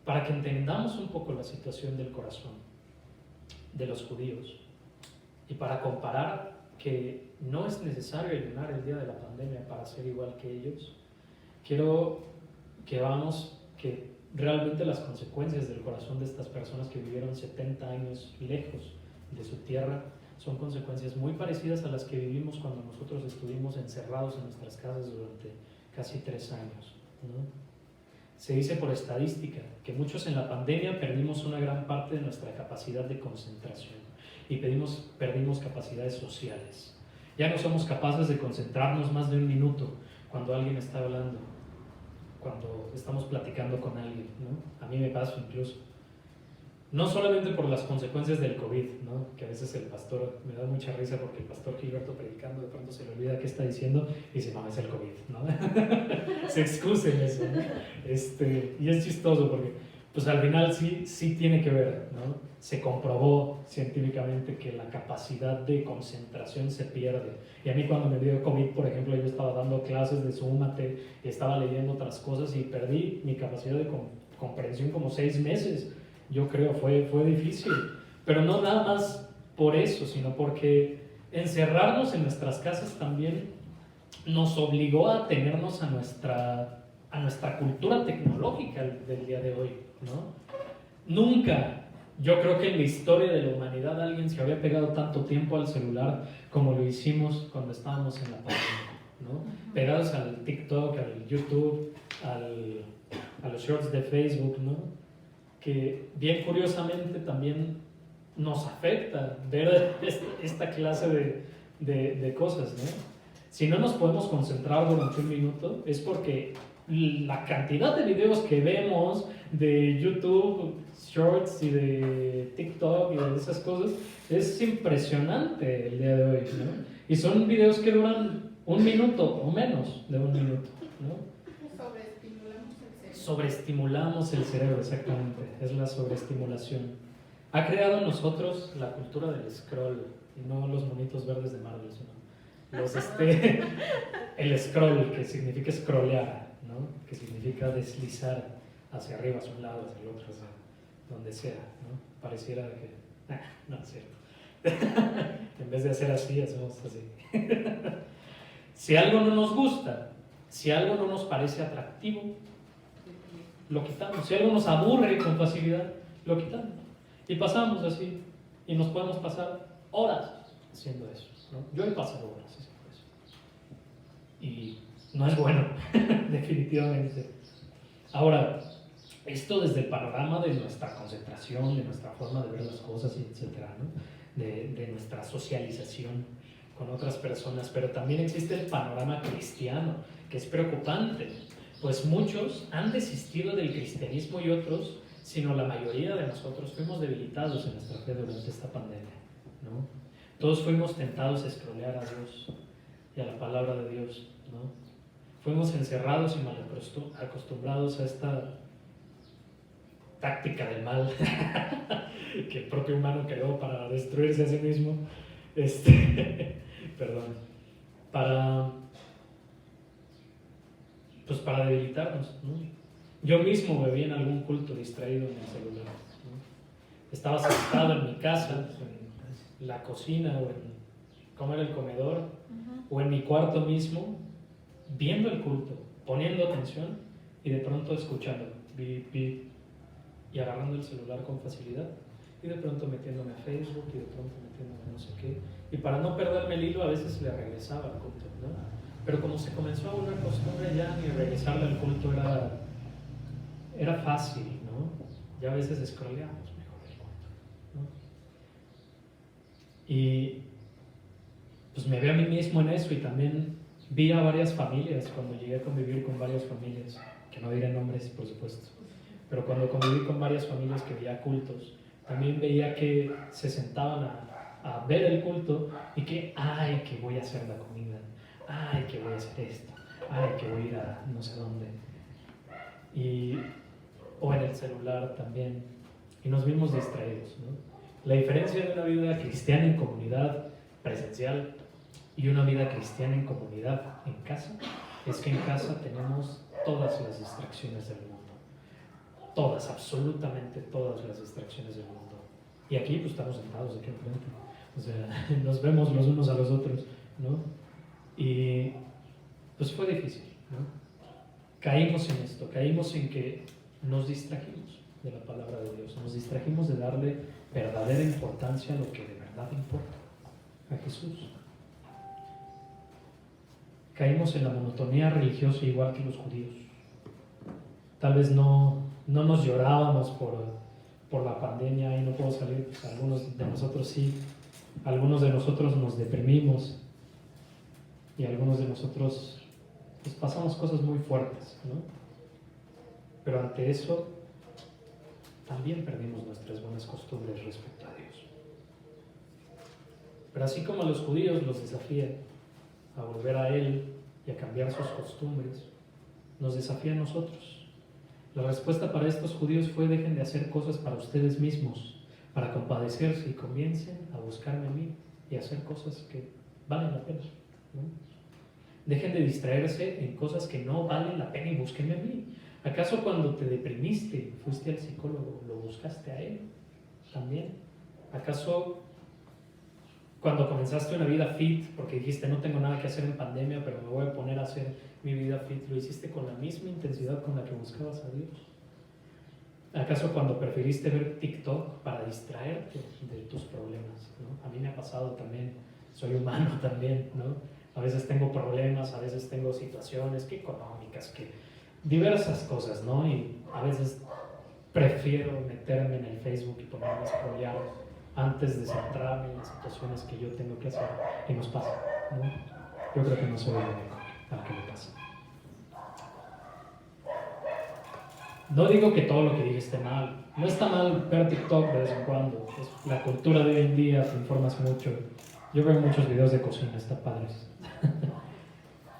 para que entendamos un poco la situación del corazón de los judíos y para comparar que no es necesario ayunar el día de la pandemia para ser igual que ellos, quiero que veamos que realmente las consecuencias del corazón de estas personas que vivieron 70 años lejos de su tierra son consecuencias muy parecidas a las que vivimos cuando nosotros estuvimos encerrados en nuestras casas durante casi 3 años, ¿no? Se dice por estadística que muchos en la pandemia perdimos una gran parte de nuestra capacidad de concentración y perdimos capacidades sociales. Ya no somos capaces de concentrarnos más de 1 minuto cuando alguien está hablando, cuando estamos platicando con alguien, ¿no? A mí me pasa incluso. No solamente por las consecuencias del COVID, ¿no? Que a veces el pastor, me da mucha risa porque el pastor Gilberto predicando de pronto se le olvida qué está diciendo y dice, no, es el COVID, ¿no? Se excusen eso, ¿no? Y es chistoso porque pues al final sí tiene que ver, ¿no? Se comprobó científicamente que la capacidad de concentración se pierde. Y a mí cuando me dio COVID, por ejemplo, yo estaba dando clases de Súmate y estaba leyendo otras cosas y perdí mi capacidad de comprensión como 6 meses. Yo creo, fue difícil, pero no nada más por eso, sino porque encerrarnos en nuestras casas también nos obligó a atenernos a nuestra cultura tecnológica del día de hoy, ¿no? Nunca, yo creo que en la historia de la humanidad alguien se había pegado tanto tiempo al celular como lo hicimos cuando estábamos en la pandemia, ¿no? Pegados al TikTok, al YouTube, a los shorts de Facebook, ¿no? Que bien curiosamente también nos afecta ver esta clase de cosas, ¿no? Si no nos podemos concentrar durante 1 minuto es porque la cantidad de videos que vemos de YouTube, Shorts y de TikTok y de esas cosas es impresionante el día de hoy, ¿no? Y son videos que duran 1 minuto o menos de 1 minuto, ¿no? Sobreestimulamos el cerebro, exactamente, es la sobreestimulación. Ha creado en nosotros la cultura del scroll, y no los monitos verdes de Marvel, sino el scroll, que significa scrollear, ¿no? Que significa deslizar hacia arriba, hacia un lado, hacia el otro, hacia donde sea, ¿no? Pareciera que... no es cierto. En vez de hacer así, hacemos así. Si algo no nos gusta, si algo no nos parece atractivo, lo quitamos. Si algo nos aburre con facilidad, lo quitamos. Y pasamos así. Y nos podemos pasar horas haciendo eso, ¿no? Yo he pasado horas haciendo eso. Y no es bueno, definitivamente. Ahora, esto desde el panorama de nuestra concentración, de nuestra forma de ver las cosas, etcétera, ¿no? De nuestra socialización con otras personas. Pero también existe el panorama cristiano, que es preocupante. Pues muchos han desistido del cristianismo y otros, sino la mayoría de nosotros fuimos debilitados en nuestra fe durante esta pandemia, ¿no? Todos fuimos tentados a escrolear a Dios y a la palabra de Dios, ¿no? Fuimos encerrados y mal acostumbrados a esta táctica del mal que el propio humano creó para destruirse a sí mismo, perdón, para debilitarnos, ¿no? Yo mismo me vi en algún culto distraído en el celular, ¿no? Estaba sentado en mi casa, en la cocina o en cómo era el comedor, o en mi cuarto mismo, viendo el culto, poniendo atención y de pronto escuchando bip, bip, y agarrando el celular con facilidad y de pronto metiéndome a Facebook y de pronto metiéndome a no sé qué, y para no perderme el hilo a veces le regresaba al culto, ¿no? Pero como se comenzó a volver costumbre ya ni regresarle al culto era fácil, ¿no? Ya a veces scrolleamos mejor el culto, ¿no? Y pues me veo a mí mismo en eso, y también vi a varias familias cuando llegué a convivir con varias familias, que no diré nombres, por supuesto, pero cuando conviví con varias familias que veía cultos, también veía que se sentaban a ver el culto y que, ay, que voy a hacer la comida, ay, que voy a hacer esto, ay, que voy a ir a no sé dónde, o en el celular también, y nos vimos distraídos, ¿no? La diferencia de una vida cristiana en comunidad presencial y una vida cristiana en comunidad en casa es que en casa tenemos todas las distracciones del mundo. Todas, absolutamente todas las distracciones del mundo. Y aquí pues estamos sentados aquí enfrente. O sea, nos vemos los unos a los otros, ¿no? Y pues fue difícil, ¿no? Caímos en esto, caímos en que nos distrajimos de la palabra de Dios, nos distrajimos de darle verdadera importancia a lo que de verdad importa, a Jesús. Caímos en la monotonía religiosa igual que los judíos. Tal vez no nos llorábamos por la pandemia y no puedo salir, pues algunos de nosotros sí, algunos de nosotros nos deprimimos y algunos de nosotros pues pasamos cosas muy fuertes, ¿no? Pero ante eso también perdimos nuestras buenas costumbres respecto a Dios. Pero así como a los judíos los desafía a volver a Él y a cambiar sus costumbres, nos desafía a nosotros. La respuesta para estos judíos fue: dejen de hacer cosas para ustedes mismos, para compadecerse, y comiencen a buscarme a mí y a hacer cosas que valen la pena, ¿no? Dejen de distraerse en cosas que no valen la pena y búsquenme a mí. ¿Acaso cuando te deprimiste fuiste al psicólogo, lo buscaste a él también? ¿Acaso cuando comenzaste una vida fit porque dijiste no tengo nada que hacer en pandemia pero me voy a poner a hacer mi vida fit, lo hiciste con la misma intensidad con la que buscabas a Dios? ¿Acaso cuando preferiste ver TikTok para distraerte de tus problemas, ¿no? A mí me ha pasado también, soy humano también, ¿no? A veces tengo problemas, a veces tengo situaciones que económicas, que diversas cosas, ¿no? Y a veces prefiero meterme en el Facebook y ponerme a scrollear antes de centrarme en las situaciones que yo tengo que hacer. Y nos pasa, ¿no? Yo creo que no soy el único al que le pasa. No digo que todo lo que dije esté mal. No está mal ver TikTok de vez en cuando. Es la cultura de hoy en día, te informas mucho. Yo veo muchos videos de cocina, está padres.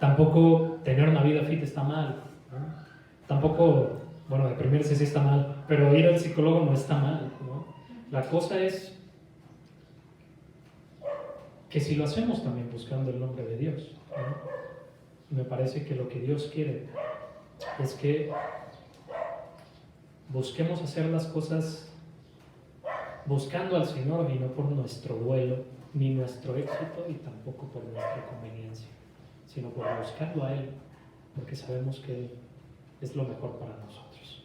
Tampoco tener una vida fit está mal, ¿no? Tampoco, bueno, deprimirse sí está mal, pero ir al psicólogo no está mal, ¿no? La cosa es que si lo hacemos también buscando el nombre de Dios, ¿no? Me parece que lo que Dios quiere es que busquemos hacer las cosas buscando al Señor y no por nuestro duelo, ni nuestro éxito, y tampoco por nuestra conveniencia, sino por buscarlo a Él, porque sabemos que Él es lo mejor para nosotros.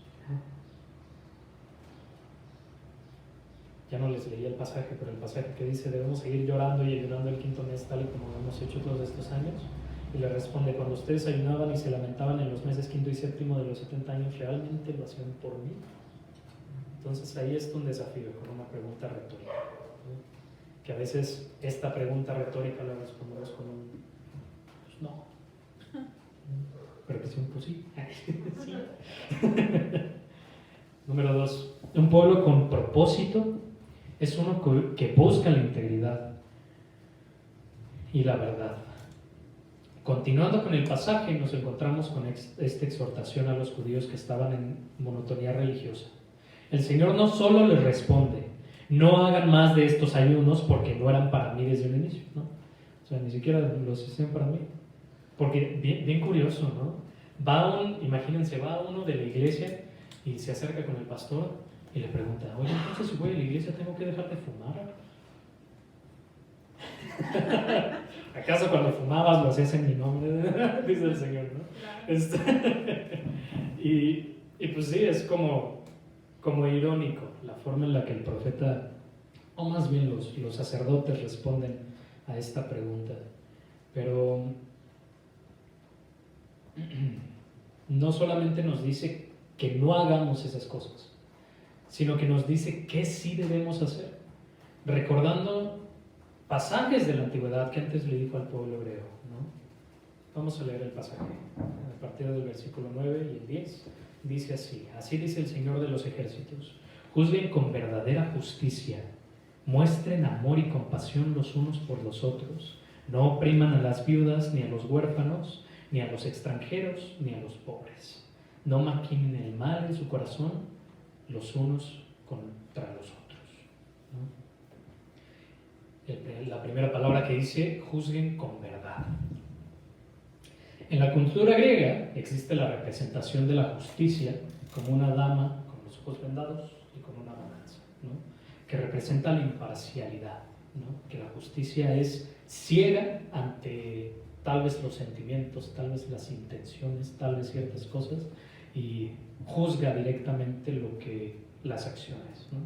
Ya no les leí el pasaje, pero el pasaje que dice: debemos seguir llorando y ayunando el quinto mes, tal y como lo hemos hecho todos estos años. Y le responde: cuando ustedes ayunaban y se lamentaban en los meses quinto y séptimo de los 70 años, ¿realmente lo hacían por mí? Entonces ahí está un desafío con una pregunta retórica, ¿no? Que a veces esta pregunta retórica la respondemos con un pues no, pero que sí un pues sí. Sí. Número 2, un pueblo con propósito es uno que busca la integridad y la verdad. Continuando con el pasaje, nos encontramos con esta exhortación a los judíos que estaban en monotonía religiosa. El Señor no solo les responde: no hagan más de estos ayunos porque no eran para mí desde un inicio, ¿no? O sea, ni siquiera los hicieron para mí. Porque bien curioso, ¿no? Imagínense, va uno de la iglesia y se acerca con el pastor y le pregunta: oye, entonces si voy a la iglesia tengo que dejar de fumar. ¿Acaso cuando fumabas lo hacías en mi nombre? Dice el Señor, ¿no? Y pues sí, es como irónico la forma en la que el profeta, o más bien los sacerdotes, responden a esta pregunta. Pero no solamente nos dice que no hagamos esas cosas, sino que nos dice qué sí debemos hacer, recordando pasajes de la antigüedad que antes le dijo al pueblo hebreo, ¿no? Vamos a leer el pasaje a partir del versículo 9 y el 10. Dice así: así dice el Señor de los ejércitos: juzguen con verdadera justicia, muestren amor y compasión los unos por los otros, no opriman a las viudas, ni a los huérfanos, ni a los extranjeros, ni a los pobres. No maquinen el mal en su corazón los unos contra los otros, ¿no? La primera palabra que dice: juzguen con verdad. En la cultura griega existe la representación de la justicia como una dama con los ojos vendados y con una balanza, ¿no? Que representa la imparcialidad, ¿no? Que la justicia es ciega ante tal vez los sentimientos, tal vez las intenciones, tal vez ciertas cosas, y juzga directamente las acciones, ¿no?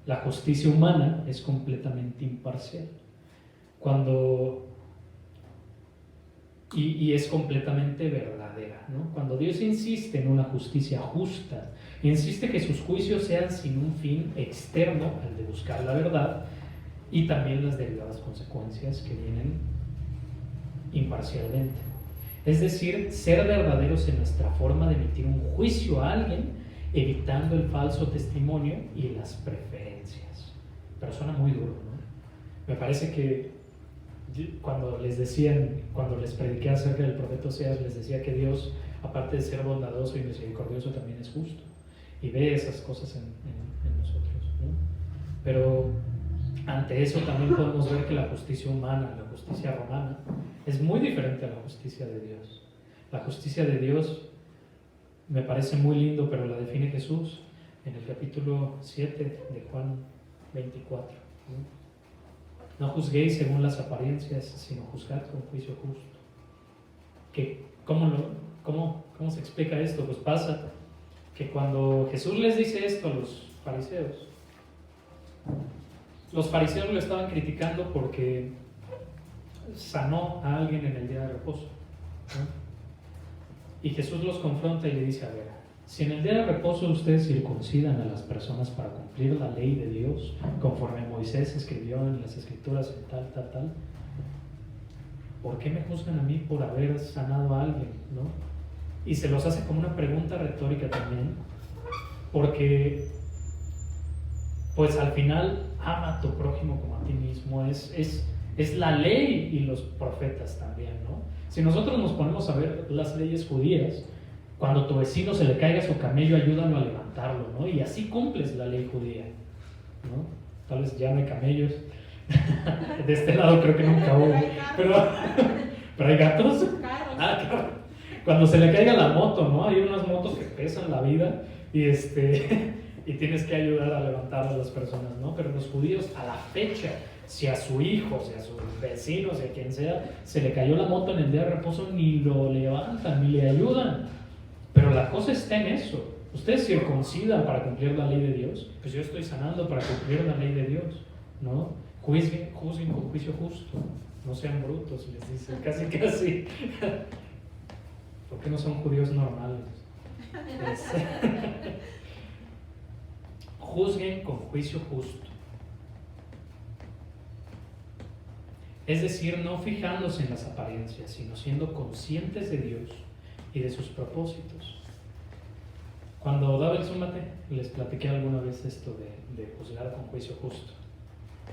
La justicia humana es completamente imparcial. Y es completamente verdadera, ¿no? Cuando Dios insiste en una justicia justa, insiste que sus juicios sean sin un fin externo al de buscar la verdad, y también las derivadas consecuencias que vienen imparcialmente. Es decir, ser verdaderos en nuestra forma de emitir un juicio a alguien, evitando el falso testimonio y las preferencias. Pero suena muy duro, ¿no? Me parece que cuando les prediqué acerca del profeta Oseas, les decía que Dios, aparte de ser bondadoso y misericordioso, también es justo, y ve esas cosas en nosotros, ¿no? Pero ante eso también podemos ver que la justicia humana, la justicia romana, es muy diferente a la justicia de Dios. La justicia de Dios me parece muy lindo, pero la define Jesús en el capítulo 7 de Juan 24, ¿no? No juzguéis según las apariencias, sino juzgad con juicio justo. ¿Cómo se explica esto? Pues pasa que cuando Jesús les dice esto a los fariseos lo estaban criticando porque sanó a alguien en el día de reposo, ¿no? Y Jesús los confronta y le dice: a ver, si en el día de reposo ustedes circuncidan a las personas para cumplir la ley de Dios, conforme Moisés escribió en las escrituras en tal, ¿por qué me juzgan a mí por haber sanado a alguien, ¿no? Y se los hace como una pregunta retórica también, porque pues al final ama a tu prójimo como a ti mismo, es la ley y los profetas también, ¿no? Si nosotros nos ponemos a ver las leyes judías, cuando tu vecino se le caiga su camello, ayúdalo a levantarlo, ¿no? Y así cumples la ley judía, ¿no? Tal vez ya no hay camellos. De este lado creo que nunca hubo. Pero hay gatos. Ah, claro. Cuando se le caiga la moto, ¿no? Hay unas motos que pesan la vida y y tienes que ayudar a levantar a las personas, ¿no? Pero los judíos, a la fecha, si a su hijo, si a sus vecinos, si a quien sea, se le cayó la moto en el día de reposo, ni lo levantan, ni le ayudan. Pero la cosa está en eso. Ustedes circuncidan para cumplir la ley de Dios, pues yo estoy sanando para cumplir la ley de Dios, ¿no? Juzguen con juicio justo, no sean brutos, les dice, casi. ¿Por qué no son judíos normales? Juzguen con juicio justo. Es decir, no fijándose en las apariencias, sino siendo conscientes de Dios y de sus propósitos. Cuando daba el Zúmbate, les platiqué alguna vez esto de juzgar con juicio justo.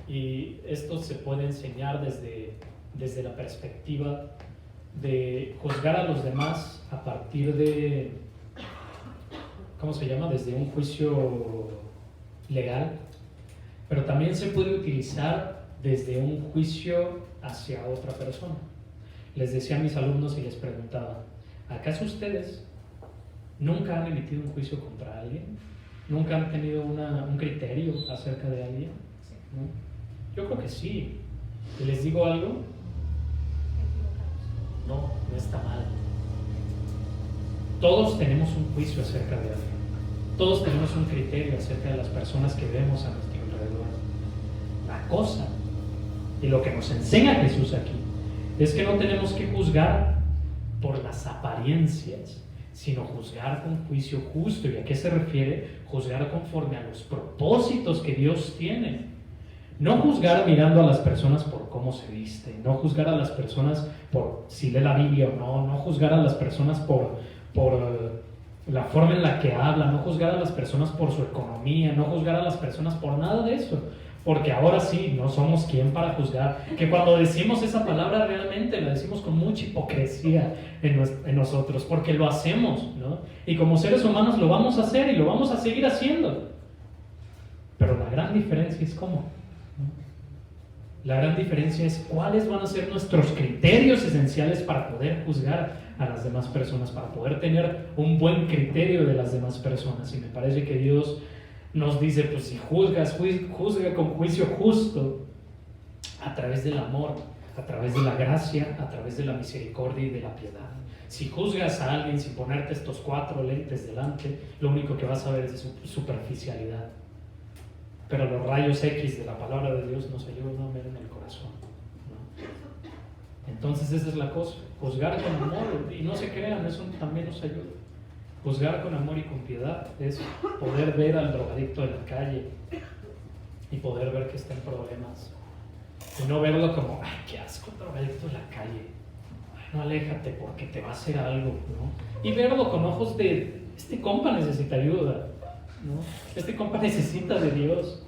Y esto se puede enseñar desde la perspectiva de juzgar a los demás a partir de, ¿cómo se llama? Desde un juicio legal, pero también se puede utilizar desde un juicio hacia otra persona. Les decía a mis alumnos y les preguntaba: ¿acaso ustedes nunca han emitido un juicio contra alguien? ¿Nunca han tenido un criterio acerca de alguien? ¿No? Yo creo que sí. ¿Y les digo algo? No está mal. Todos tenemos un juicio acerca de alguien. Todos tenemos un criterio acerca de las personas que vemos a nuestro alrededor. La cosa, y lo que nos enseña Jesús aquí, es que no tenemos que juzgar por las apariencias, sino juzgar con juicio justo. ¿Y a qué se refiere? Juzgar conforme a los propósitos que Dios tiene. No juzgar mirando a las personas por cómo se viste, no juzgar a las personas por si lee la Biblia o no, no juzgar a las personas por la forma en la que habla, no juzgar a las personas por su economía, no juzgar a las personas por nada de eso. Porque ahora sí, no somos quien para juzgar. Que cuando decimos esa palabra realmente la decimos con mucha hipocresía en nosotros, porque lo hacemos, ¿no? Y como seres humanos lo vamos a hacer y lo vamos a seguir haciendo. Pero la gran diferencia es cómo, ¿no? La gran diferencia es cuáles van a ser nuestros criterios esenciales para poder juzgar a las demás personas, para poder tener un buen criterio de las demás personas. Y me parece que Dios nos dice, pues si juzgas, juzga con juicio justo, a través del amor, a través de la gracia, a través de la misericordia y de la piedad. Si juzgas a alguien sin ponerte estos 4 lentes delante, lo único que vas a ver es su superficialidad. Pero los rayos X de la palabra de Dios nos ayudan a ver en el corazón, ¿no? Entonces esa es la cosa, juzgar con amor, y no se crean, eso también nos ayuda. Juzgar con amor y con piedad es poder ver al drogadicto en la calle y poder ver que está en problemas. Y no verlo como, ay, qué asco, drogadicto en la calle. Ay, no, aléjate porque te va a hacer algo, ¿no? Y verlo con ojos de, este compa necesita ayuda, ¿no? Este compa necesita de Dios.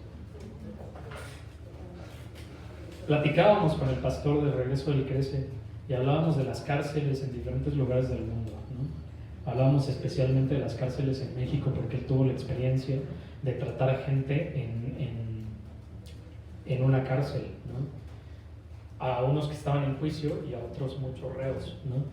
Platicábamos con el pastor de Regreso del Crece y hablábamos de las cárceles en diferentes lugares del mundo, ¿no? Hablábamos especialmente de las cárceles en México porque él tuvo la experiencia de tratar gente en una cárcel, ¿no? A unos que estaban en juicio y a otros muchos reos, ¿no?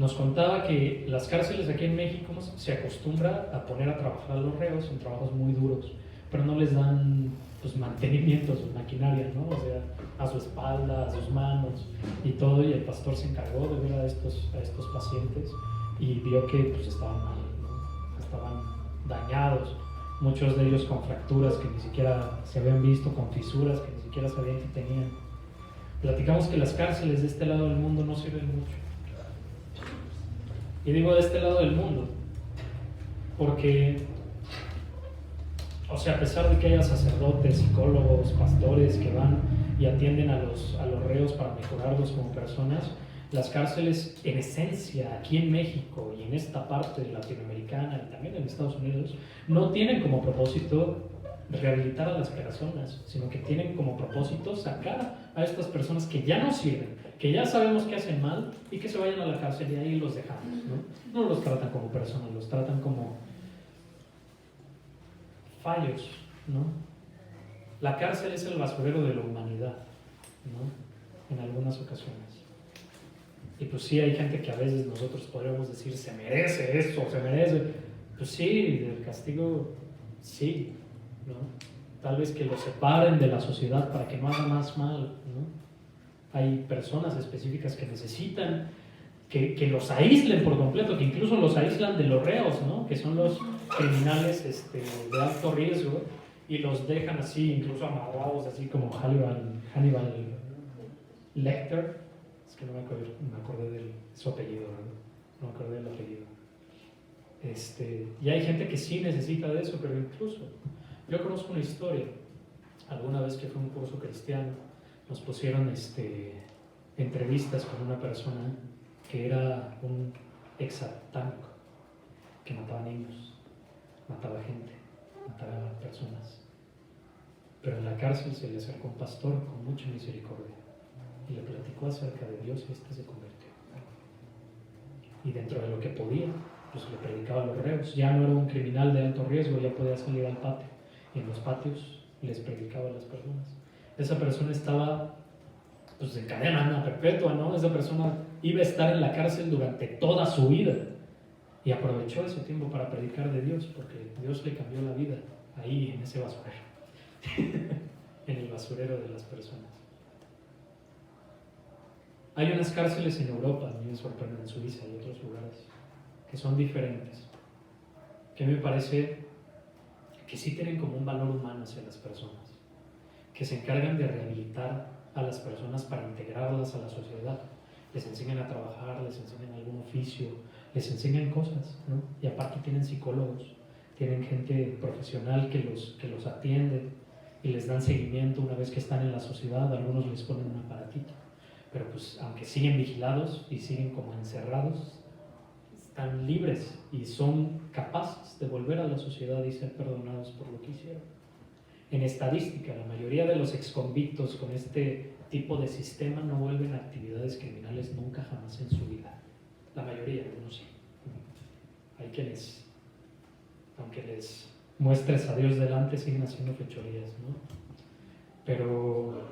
Nos contaba que las cárceles aquí en México se acostumbra a poner a trabajar a los reos en trabajos muy duros, pero no les dan pues, mantenimiento a su maquinaria, ¿no? O sea, a su espalda, a sus manos y todo, y el pastor se encargó de ver a estos pacientes y vio que pues, estaban mal, ¿no? Estaban dañados, muchos de ellos con fracturas que ni siquiera se habían visto, con fisuras que ni siquiera sabían que tenían. Platicamos que las cárceles de este lado del mundo no sirven mucho. Y digo de este lado del mundo, porque, o sea, a pesar de que haya sacerdotes, psicólogos, pastores que van y atienden a los reos para mejorarlos como personas, las cárceles en esencia aquí en México y en esta parte latinoamericana y también en Estados Unidos no tienen como propósito rehabilitar a las personas, sino que tienen como propósito sacar a estas personas que ya no sirven, que ya sabemos que hacen mal y que se vayan a la cárcel y ahí los dejamos, ¿no? No los tratan como personas, los tratan como fallos, ¿no? La cárcel es el basurero de la humanidad, ¿no? En algunas ocasiones. Y pues sí, hay gente que a veces nosotros podríamos decir, se merece esto, se merece. Pues sí, el castigo, sí, ¿no? Tal vez que lo separen de la sociedad para que no haga más mal, ¿no? Hay personas específicas que necesitan que los aíslen por completo, que incluso los aíslan de los reos, ¿no? Que son los criminales de alto riesgo y los dejan así, incluso amarrados, así como Hannibal Lecter. Es que no me acordé de su apellido, ¿no? No me acordé del apellido. Y hay gente que sí necesita de eso, pero incluso yo conozco una historia. Alguna vez que fue un curso cristiano, nos pusieron entrevistas con una persona que era un exsatánico, que mataba niños, mataba gente, mataba personas. Pero en la cárcel se le acercó un pastor con mucha misericordia y le platicó acerca de Dios y se convirtió. Y dentro de lo que podía, pues le predicaba a los reos. Ya no era un criminal de alto riesgo, ya podía salir al patio. Y en los patios les predicaba a las personas. Esa persona estaba pues en cadena perpetua, ¿no? Esa persona iba a estar en la cárcel durante toda su vida. Y aprovechó ese tiempo para predicar de Dios, porque Dios le cambió la vida ahí en ese basurero. En el basurero de las personas. Hay unas cárceles en Europa, a mí me sorprende, en Suiza y otros lugares, que son diferentes, que me parece que sí tienen como un valor humano hacia las personas, que se encargan de rehabilitar a las personas para integrarlas a la sociedad. Les enseñan a trabajar, les enseñan algún oficio, les enseñan cosas, ¿no? Y aparte tienen psicólogos, tienen gente profesional que los atiende, y les dan seguimiento una vez que están en la sociedad, algunos les ponen un aparatito, pero pues aunque siguen vigilados y siguen como encerrados, están libres y son capaces de volver a la sociedad y ser perdonados por lo que hicieron. En estadística, la mayoría de los exconvictos con este tipo de sistema no vuelven a actividades criminales nunca jamás en su vida. La mayoría, algunos sí. Hay quienes, aunque les muestres a Dios delante, siguen haciendo fechorías, ¿no? Pero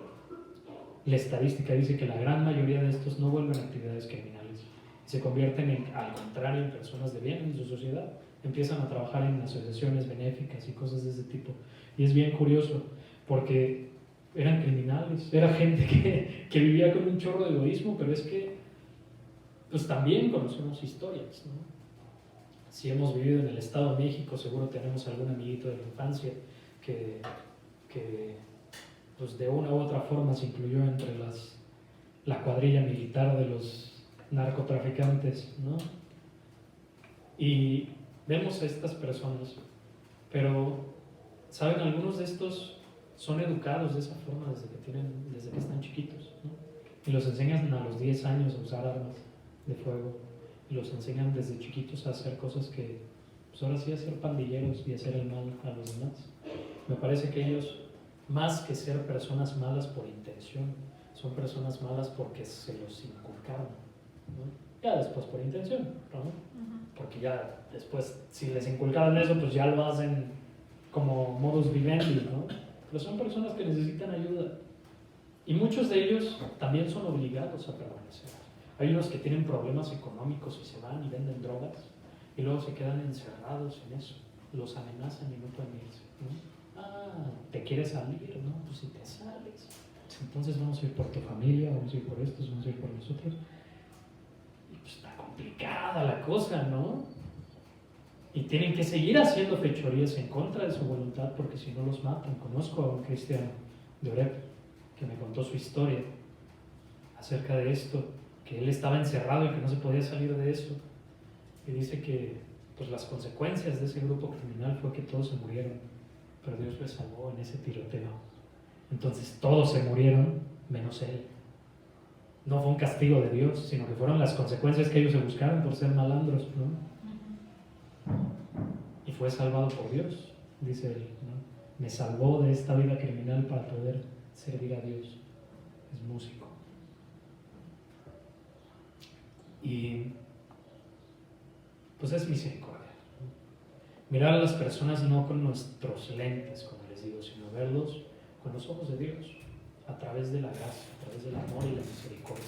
la estadística dice que la gran mayoría de estos no vuelven a actividades criminales y se convierten al contrario en personas de bien en su sociedad. Empiezan a trabajar en asociaciones benéficas y cosas de ese tipo. Y es bien curioso porque eran criminales, era gente que vivía con un chorro de egoísmo, pero es que pues también conocemos historias, ¿no? Si hemos vivido en el Estado de México, seguro tenemos algún amiguito de la infancia que pues de una u otra forma se incluyó entre la cuadrilla militar de los narcotraficantes, ¿no? Y vemos a estas personas, pero, ¿saben? Algunos de estos son educados de esa forma desde que están chiquitos, ¿no? Y los enseñan a los 10 años a usar armas de fuego, y los enseñan desde chiquitos a hacer cosas que, pues ahora sí, a ser pandilleros y hacer el mal a los demás. Me parece que ellos, más que ser personas malas por intención, son personas malas porque se los inculcaron, ¿no? Ya después por intención, ¿no? Porque ya después, si les inculcaron eso, pues ya lo hacen como modus vivendi, ¿no? Pero son personas que necesitan ayuda. Y muchos de ellos también son obligados a permanecer. Hay unos que tienen problemas económicos y se van y venden drogas y luego se quedan encerrados en eso. Los amenazan y no pueden irse, ¿no? Ah, ¿te quieres salir? No, pues si te sales. Entonces vamos a ir por tu familia, vamos a ir por estos, vamos a ir por nosotros. Y pues está complicada la cosa, ¿no? Y tienen que seguir haciendo fechorías en contra de su voluntad porque si no los matan. Conozco a un cristiano de Oreb que me contó su historia acerca de esto, que él estaba encerrado y que no se podía salir de eso. Y dice que pues, las consecuencias de ese grupo criminal fue que todos se murieron, pero Dios le salvó en ese tiroteo. Entonces todos se murieron, menos él. No fue un castigo de Dios, sino que fueron las consecuencias que ellos se buscaron por ser malandros, ¿no? Y fue salvado por Dios, dice él, ¿no? Me salvó de esta vida criminal para poder servir a Dios. Es músico. Y pues es misericordia, ¿no? Mirar a las personas no con nuestros lentes, como les digo, sino verlos con los ojos de Dios, a través de la gracia, a través del amor y la misericordia.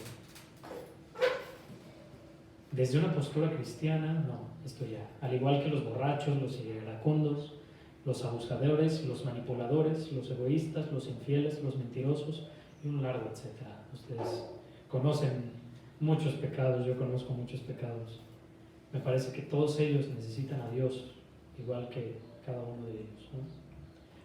Desde una postura cristiana, no, esto ya, al igual que los borrachos, los iracundos, los abusadores, los manipuladores, los egoístas, los infieles, los mentirosos y un largo etcétera. Ustedes conocen muchos pecados, yo conozco muchos pecados. Me parece que todos ellos necesitan a Dios, igual que cada uno de ellos, ¿no?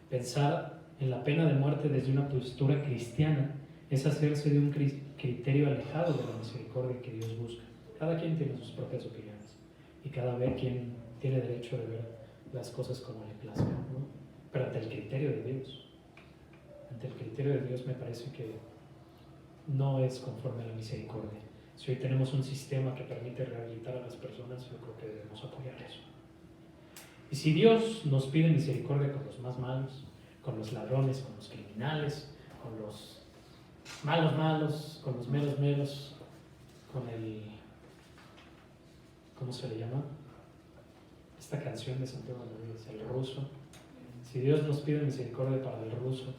Pensar en la pena de muerte desde una postura cristiana es hacerse de un criterio alejado de la misericordia que Dios busca. Cada quien tiene sus propias opiniones y cada quien tiene derecho de ver las cosas como le plazca, ¿no? Pero ante el criterio de Dios me parece que no es conforme a la misericordia. Si hoy tenemos un sistema que permite rehabilitar a las personas, yo creo que debemos apoyar eso. Y si Dios nos pide misericordia con los más malos, con los ladrones, con los criminales, con los malos, con los meros, con el... ¿Cómo se le llama? Esta canción de Santiago Rodríguez, el ruso. Si Dios nos pide misericordia para el ruso,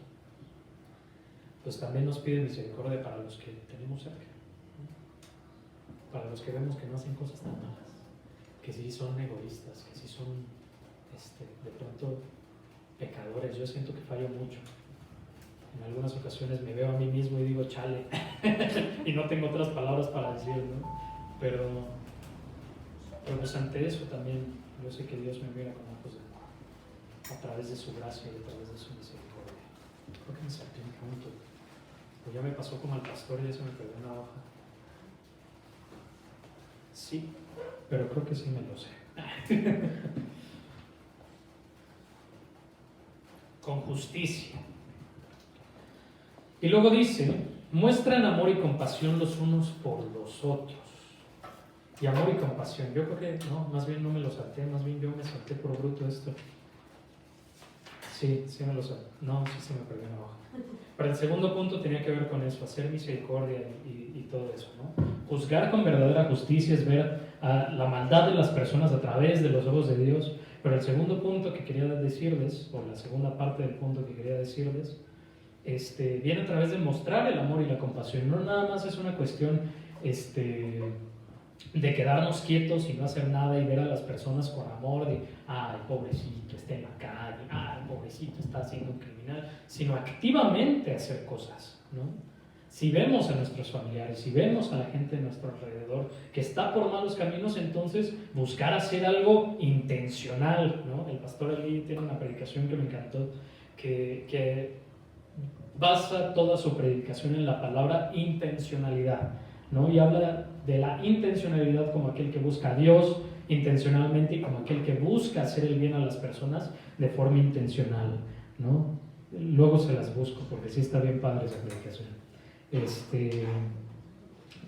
pues también nos pide misericordia para los que tenemos cerca, ¿no? Para los que vemos que no hacen cosas tan malas, que sí son egoístas, que sí son de pronto pecadores. Yo siento que fallo mucho. En algunas ocasiones me veo a mí mismo y digo chale y no tengo otras palabras para decir, ¿no? Pero pues ante eso también yo sé que Dios me mira con ojos de amor, a través de su gracia y a través de su misericordia. Creo que me salté un punto, pues ya me pasó como al pastor y ya se me perdió una hoja. Sí, pero creo que sí me lo sé. Con justicia Y luego dice, muestran amor y compasión los unos por los otros. Y amor y compasión, yo creo que no, más bien no me lo salté, más bien yo me salté por bruto esto. Sí me lo salté, no, sí me perdí una hoja. Pero el segundo punto tenía que ver con eso, hacer misericordia y todo eso, ¿no? Juzgar con verdadera justicia es ver a la maldad de las personas a través de los ojos de Dios. Pero el segundo punto que quería decirles, o la segunda parte del punto que quería decirles, viene a través de mostrar el amor y la compasión. No nada más es una cuestión de quedarnos quietos y no hacer nada y ver a las personas con amor de, el pobrecito está en la calle, el pobrecito está siendo un criminal, sino activamente hacer cosas, ¿no? Si vemos a nuestros familiares, si vemos a la gente de nuestro alrededor que está por malos caminos, entonces buscar hacer algo intencional, ¿no? El pastor Ali tiene una predicación que me encantó, que basa toda su predicación en la palabra intencionalidad, ¿no? Y habla de la intencionalidad como aquel que busca a Dios intencionalmente y como aquel que busca hacer el bien a las personas de forma intencional, ¿no? Luego se las busco porque sí está bien padre esa predicación.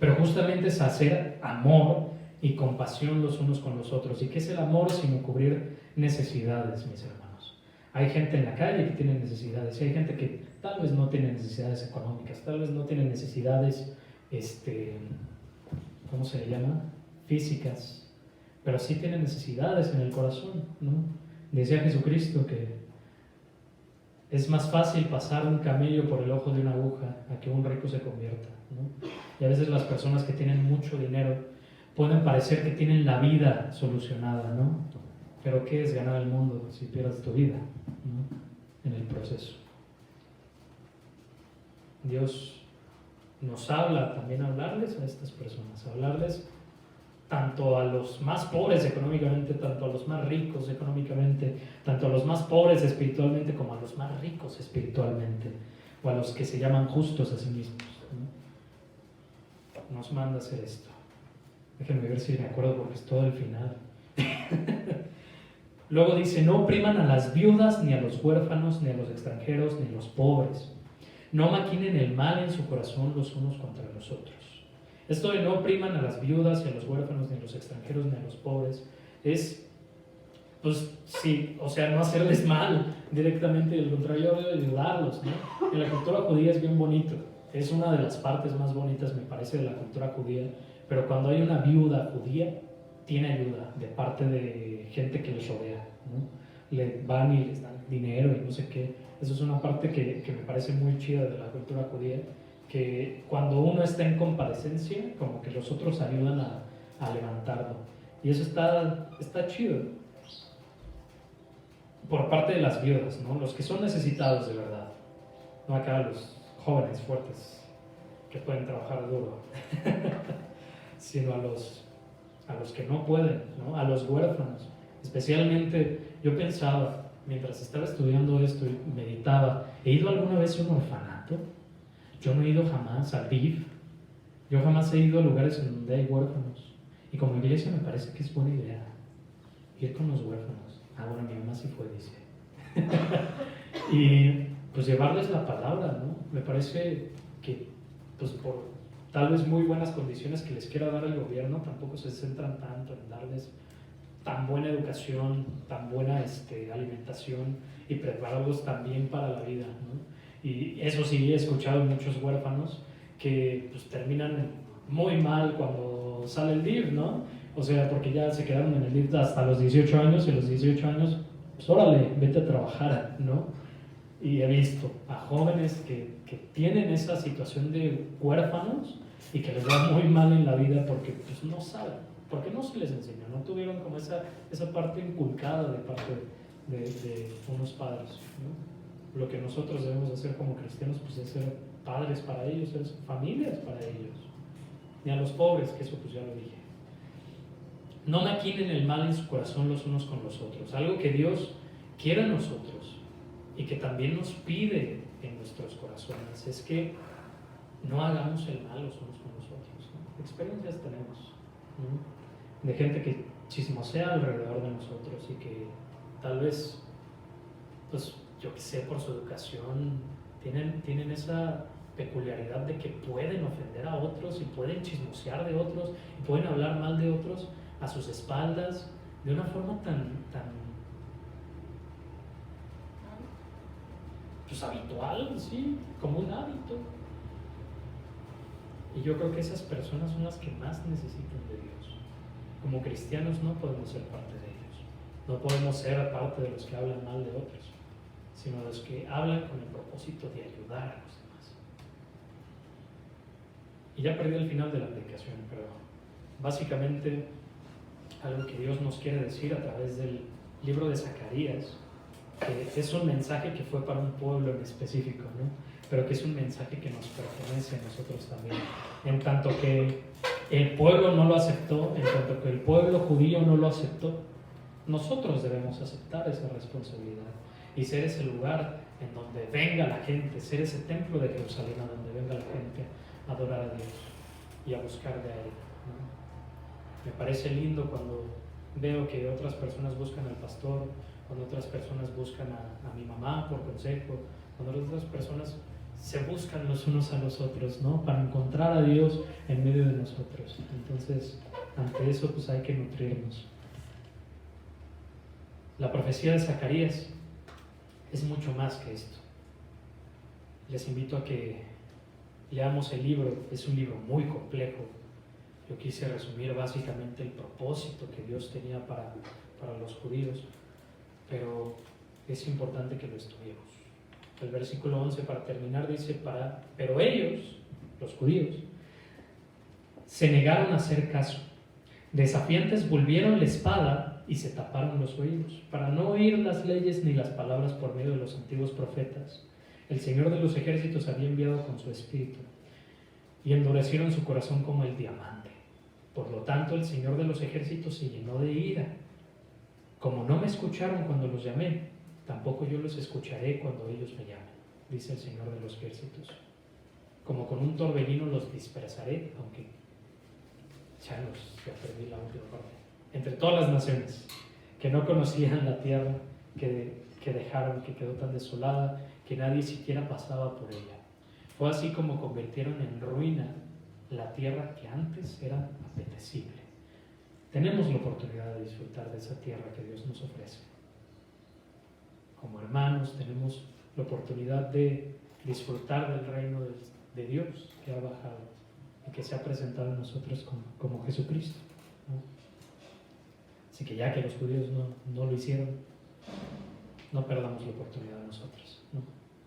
Pero justamente es hacer amor y compasión los unos con los otros. ¿Y qué es el amor sino cubrir necesidades, mis hermanos? Hay gente en la calle que tiene necesidades, y hay gente que tal vez no tiene necesidades económicas, tal vez no tiene necesidades ¿cómo se le llama? Físicas, pero sí tienen necesidades en el corazón, ¿no? Decía Jesucristo que es más fácil pasar un camello por el ojo de una aguja a que un rico se convierta, ¿no? Y a veces las personas que tienen mucho dinero pueden parecer que tienen la vida solucionada, ¿no? Pero ¿qué es ganar el mundo si pierdes tu vida, ¿no? En el proceso. Dios nos habla también, hablarles a estas personas, hablarles tanto a los más pobres económicamente, tanto a los más ricos económicamente, tanto a los más pobres espiritualmente como a los más ricos espiritualmente, o a los que se llaman justos a sí mismos, ¿no? Nos manda a hacer esto. Déjenme ver si me acuerdo porque es todo el final. Luego dice, no opriman a las viudas, ni a los huérfanos, ni a los extranjeros, ni a los pobres. No maquinen el mal en su corazón los unos contra los otros. Esto de no opriman a las viudas y a los huérfanos, ni a los extranjeros, ni a los pobres, es, pues sí, o sea, no hacerles mal directamente, al contrario, de ayudarlos, ¿no? En la cultura judía es bien bonito, es una de las partes más bonitas, me parece, de la cultura judía, pero cuando hay una viuda judía, tiene ayuda de parte de gente que les rodea, ¿no? Le van y les dan dinero y no sé qué. Eso es una parte que me parece muy chida de la cultura judía, que cuando uno está en compadecencia, como que los otros ayudan a levantarlo. Y eso está chido. Por parte de las viudas, ¿no? Los que son necesitados de verdad. No acá los jóvenes fuertes que pueden trabajar duro, sino a los que no pueden, ¿no? A los huérfanos. Especialmente, yo pensaba, mientras estaba estudiando esto y meditaba, ¿he ido alguna vez a un orfanato? Yo no he ido jamás al DIF. Yo jamás he ido a lugares en donde hay huérfanos. Y como iglesia me parece que es buena idea ir con los huérfanos. Bueno, mi mamá sí fue, dice. Y pues llevarles la palabra, ¿no? Me parece que, pues por tal vez muy buenas condiciones que les quiera dar el gobierno, tampoco se centran tanto en darles tan buena educación, tan buena alimentación y prepararlos también para la vida, ¿no? Y eso sí, he escuchado muchos huérfanos que pues terminan muy mal cuando sale el DIF, ¿no? O sea, porque ya se quedaron en el DIF hasta los 18 años y a los 18 años, pues órale, vete a trabajar, ¿no? Y he visto a jóvenes que tienen esa situación de huérfanos y que les va muy mal en la vida porque pues no saben, porque no se les enseñó, no tuvieron como esa parte inculcada de parte de unos padres, ¿no? Lo que nosotros debemos hacer como cristianos pues es ser padres para ellos, ser familias para ellos. Ni a los pobres, que eso pues ya lo dije. No maquinen el mal en su corazón los unos con los otros. Algo que Dios quiere a nosotros y que también nos pide en nuestros corazones es que no hagamos el mal los unos con los otros, ¿no? Experiencias tenemos, ¿no? De gente que chismosea alrededor de nosotros y que tal vez, pues yo que sé, por su educación tienen esa peculiaridad de que pueden ofender a otros y pueden chismosear de otros y pueden hablar mal de otros a sus espaldas de una forma tan pues habitual, sí, como un hábito. Y yo creo que esas personas son las que más necesitan de Dios. Como cristianos no podemos ser parte de ellos. No podemos ser parte de los que hablan mal de otros, sino los que hablan con el propósito de ayudar a los demás. Y ya perdí el final de la predicación, pero básicamente algo que Dios nos quiere decir a través del libro de Zacarías, que es un mensaje que fue para un pueblo en específico, ¿no? Pero que es un mensaje que nos pertenece a nosotros también. En tanto que el pueblo no lo aceptó, en tanto que el pueblo judío no lo aceptó, nosotros debemos aceptar esa responsabilidad y ser ese lugar en donde venga la gente, ser ese templo de Jerusalén a donde venga la gente a adorar a Dios y a buscar de Él, ¿no? Me parece lindo cuando veo que otras personas buscan al pastor, cuando otras personas buscan a mi mamá por consejo, cuando otras personas se buscan los unos a los otros, ¿no? Para encontrar a Dios en medio de nosotros. Entonces, ante eso pues hay que nutrirnos. La profecía de Zacarías es mucho más que esto. Les invito a que leamos el libro, es un libro muy complejo. Yo quise resumir básicamente el propósito que Dios tenía para los judíos, pero es importante que lo estudiemos. El versículo 11, para terminar, dice, pero ellos, los judíos, se negaron a hacer caso. Desafiantes volvieron la espada y se taparon los oídos, para no oír las leyes ni las palabras por medio de los antiguos profetas. El Señor de los ejércitos había enviado con su espíritu, y endurecieron su corazón como el diamante. Por lo tanto, el Señor de los ejércitos se llenó de ira. Como no me escucharon cuando los llamé, tampoco yo los escucharé cuando ellos me llamen, dice el Señor de los ejércitos. Como con un torbellino los dispersaré, aunque ya perdí la última parte, entre todas las naciones que no conocían la tierra que dejaron, que quedó tan desolada, que nadie siquiera pasaba por ella. Fue así como convirtieron en ruina la tierra que antes era apetecible. Tenemos la oportunidad de disfrutar de esa tierra que Dios nos ofrece. Como hermanos tenemos la oportunidad de disfrutar del reino de Dios que ha bajado y que se ha presentado en nosotros como Jesucristo, ¿no? Así que ya que los judíos no lo hicieron, no perdamos la oportunidad nosotros, ¿no?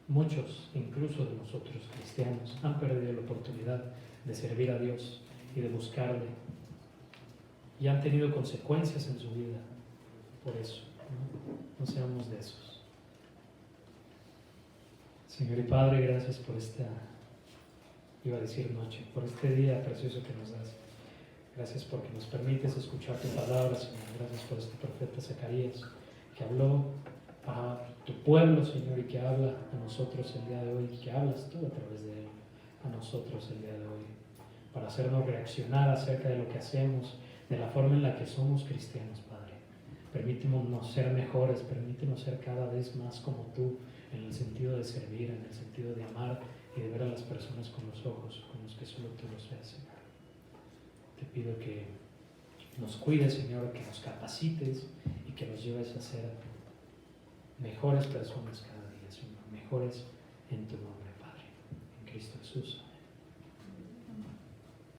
Muchos, incluso de nosotros cristianos, han perdido la oportunidad de servir a Dios y de buscarle, y han tenido consecuencias en su vida por eso, ¿no? No seamos de esos. Señor y Padre, gracias por esta, iba a decir noche, por este día precioso que nos das. Gracias porque nos permites escuchar tu palabra, Señor. Gracias por este profeta Zacarías que habló a tu pueblo, Señor, y que habla a nosotros el día de hoy, y que hablas tú a través de él a nosotros el día de hoy, para hacernos reaccionar acerca de lo que hacemos, de la forma en la que somos cristianos, Padre. Permítenos ser mejores, permítenos ser cada vez más como tú, en el sentido de servir, en el sentido de amar y de ver a las personas con los ojos con los que solo tú los veas, Señor. Te pido que nos cuides, Señor, que nos capacites y que nos lleves a ser mejores personas cada día, Señor, mejores en tu nombre, Padre, en Cristo Jesús.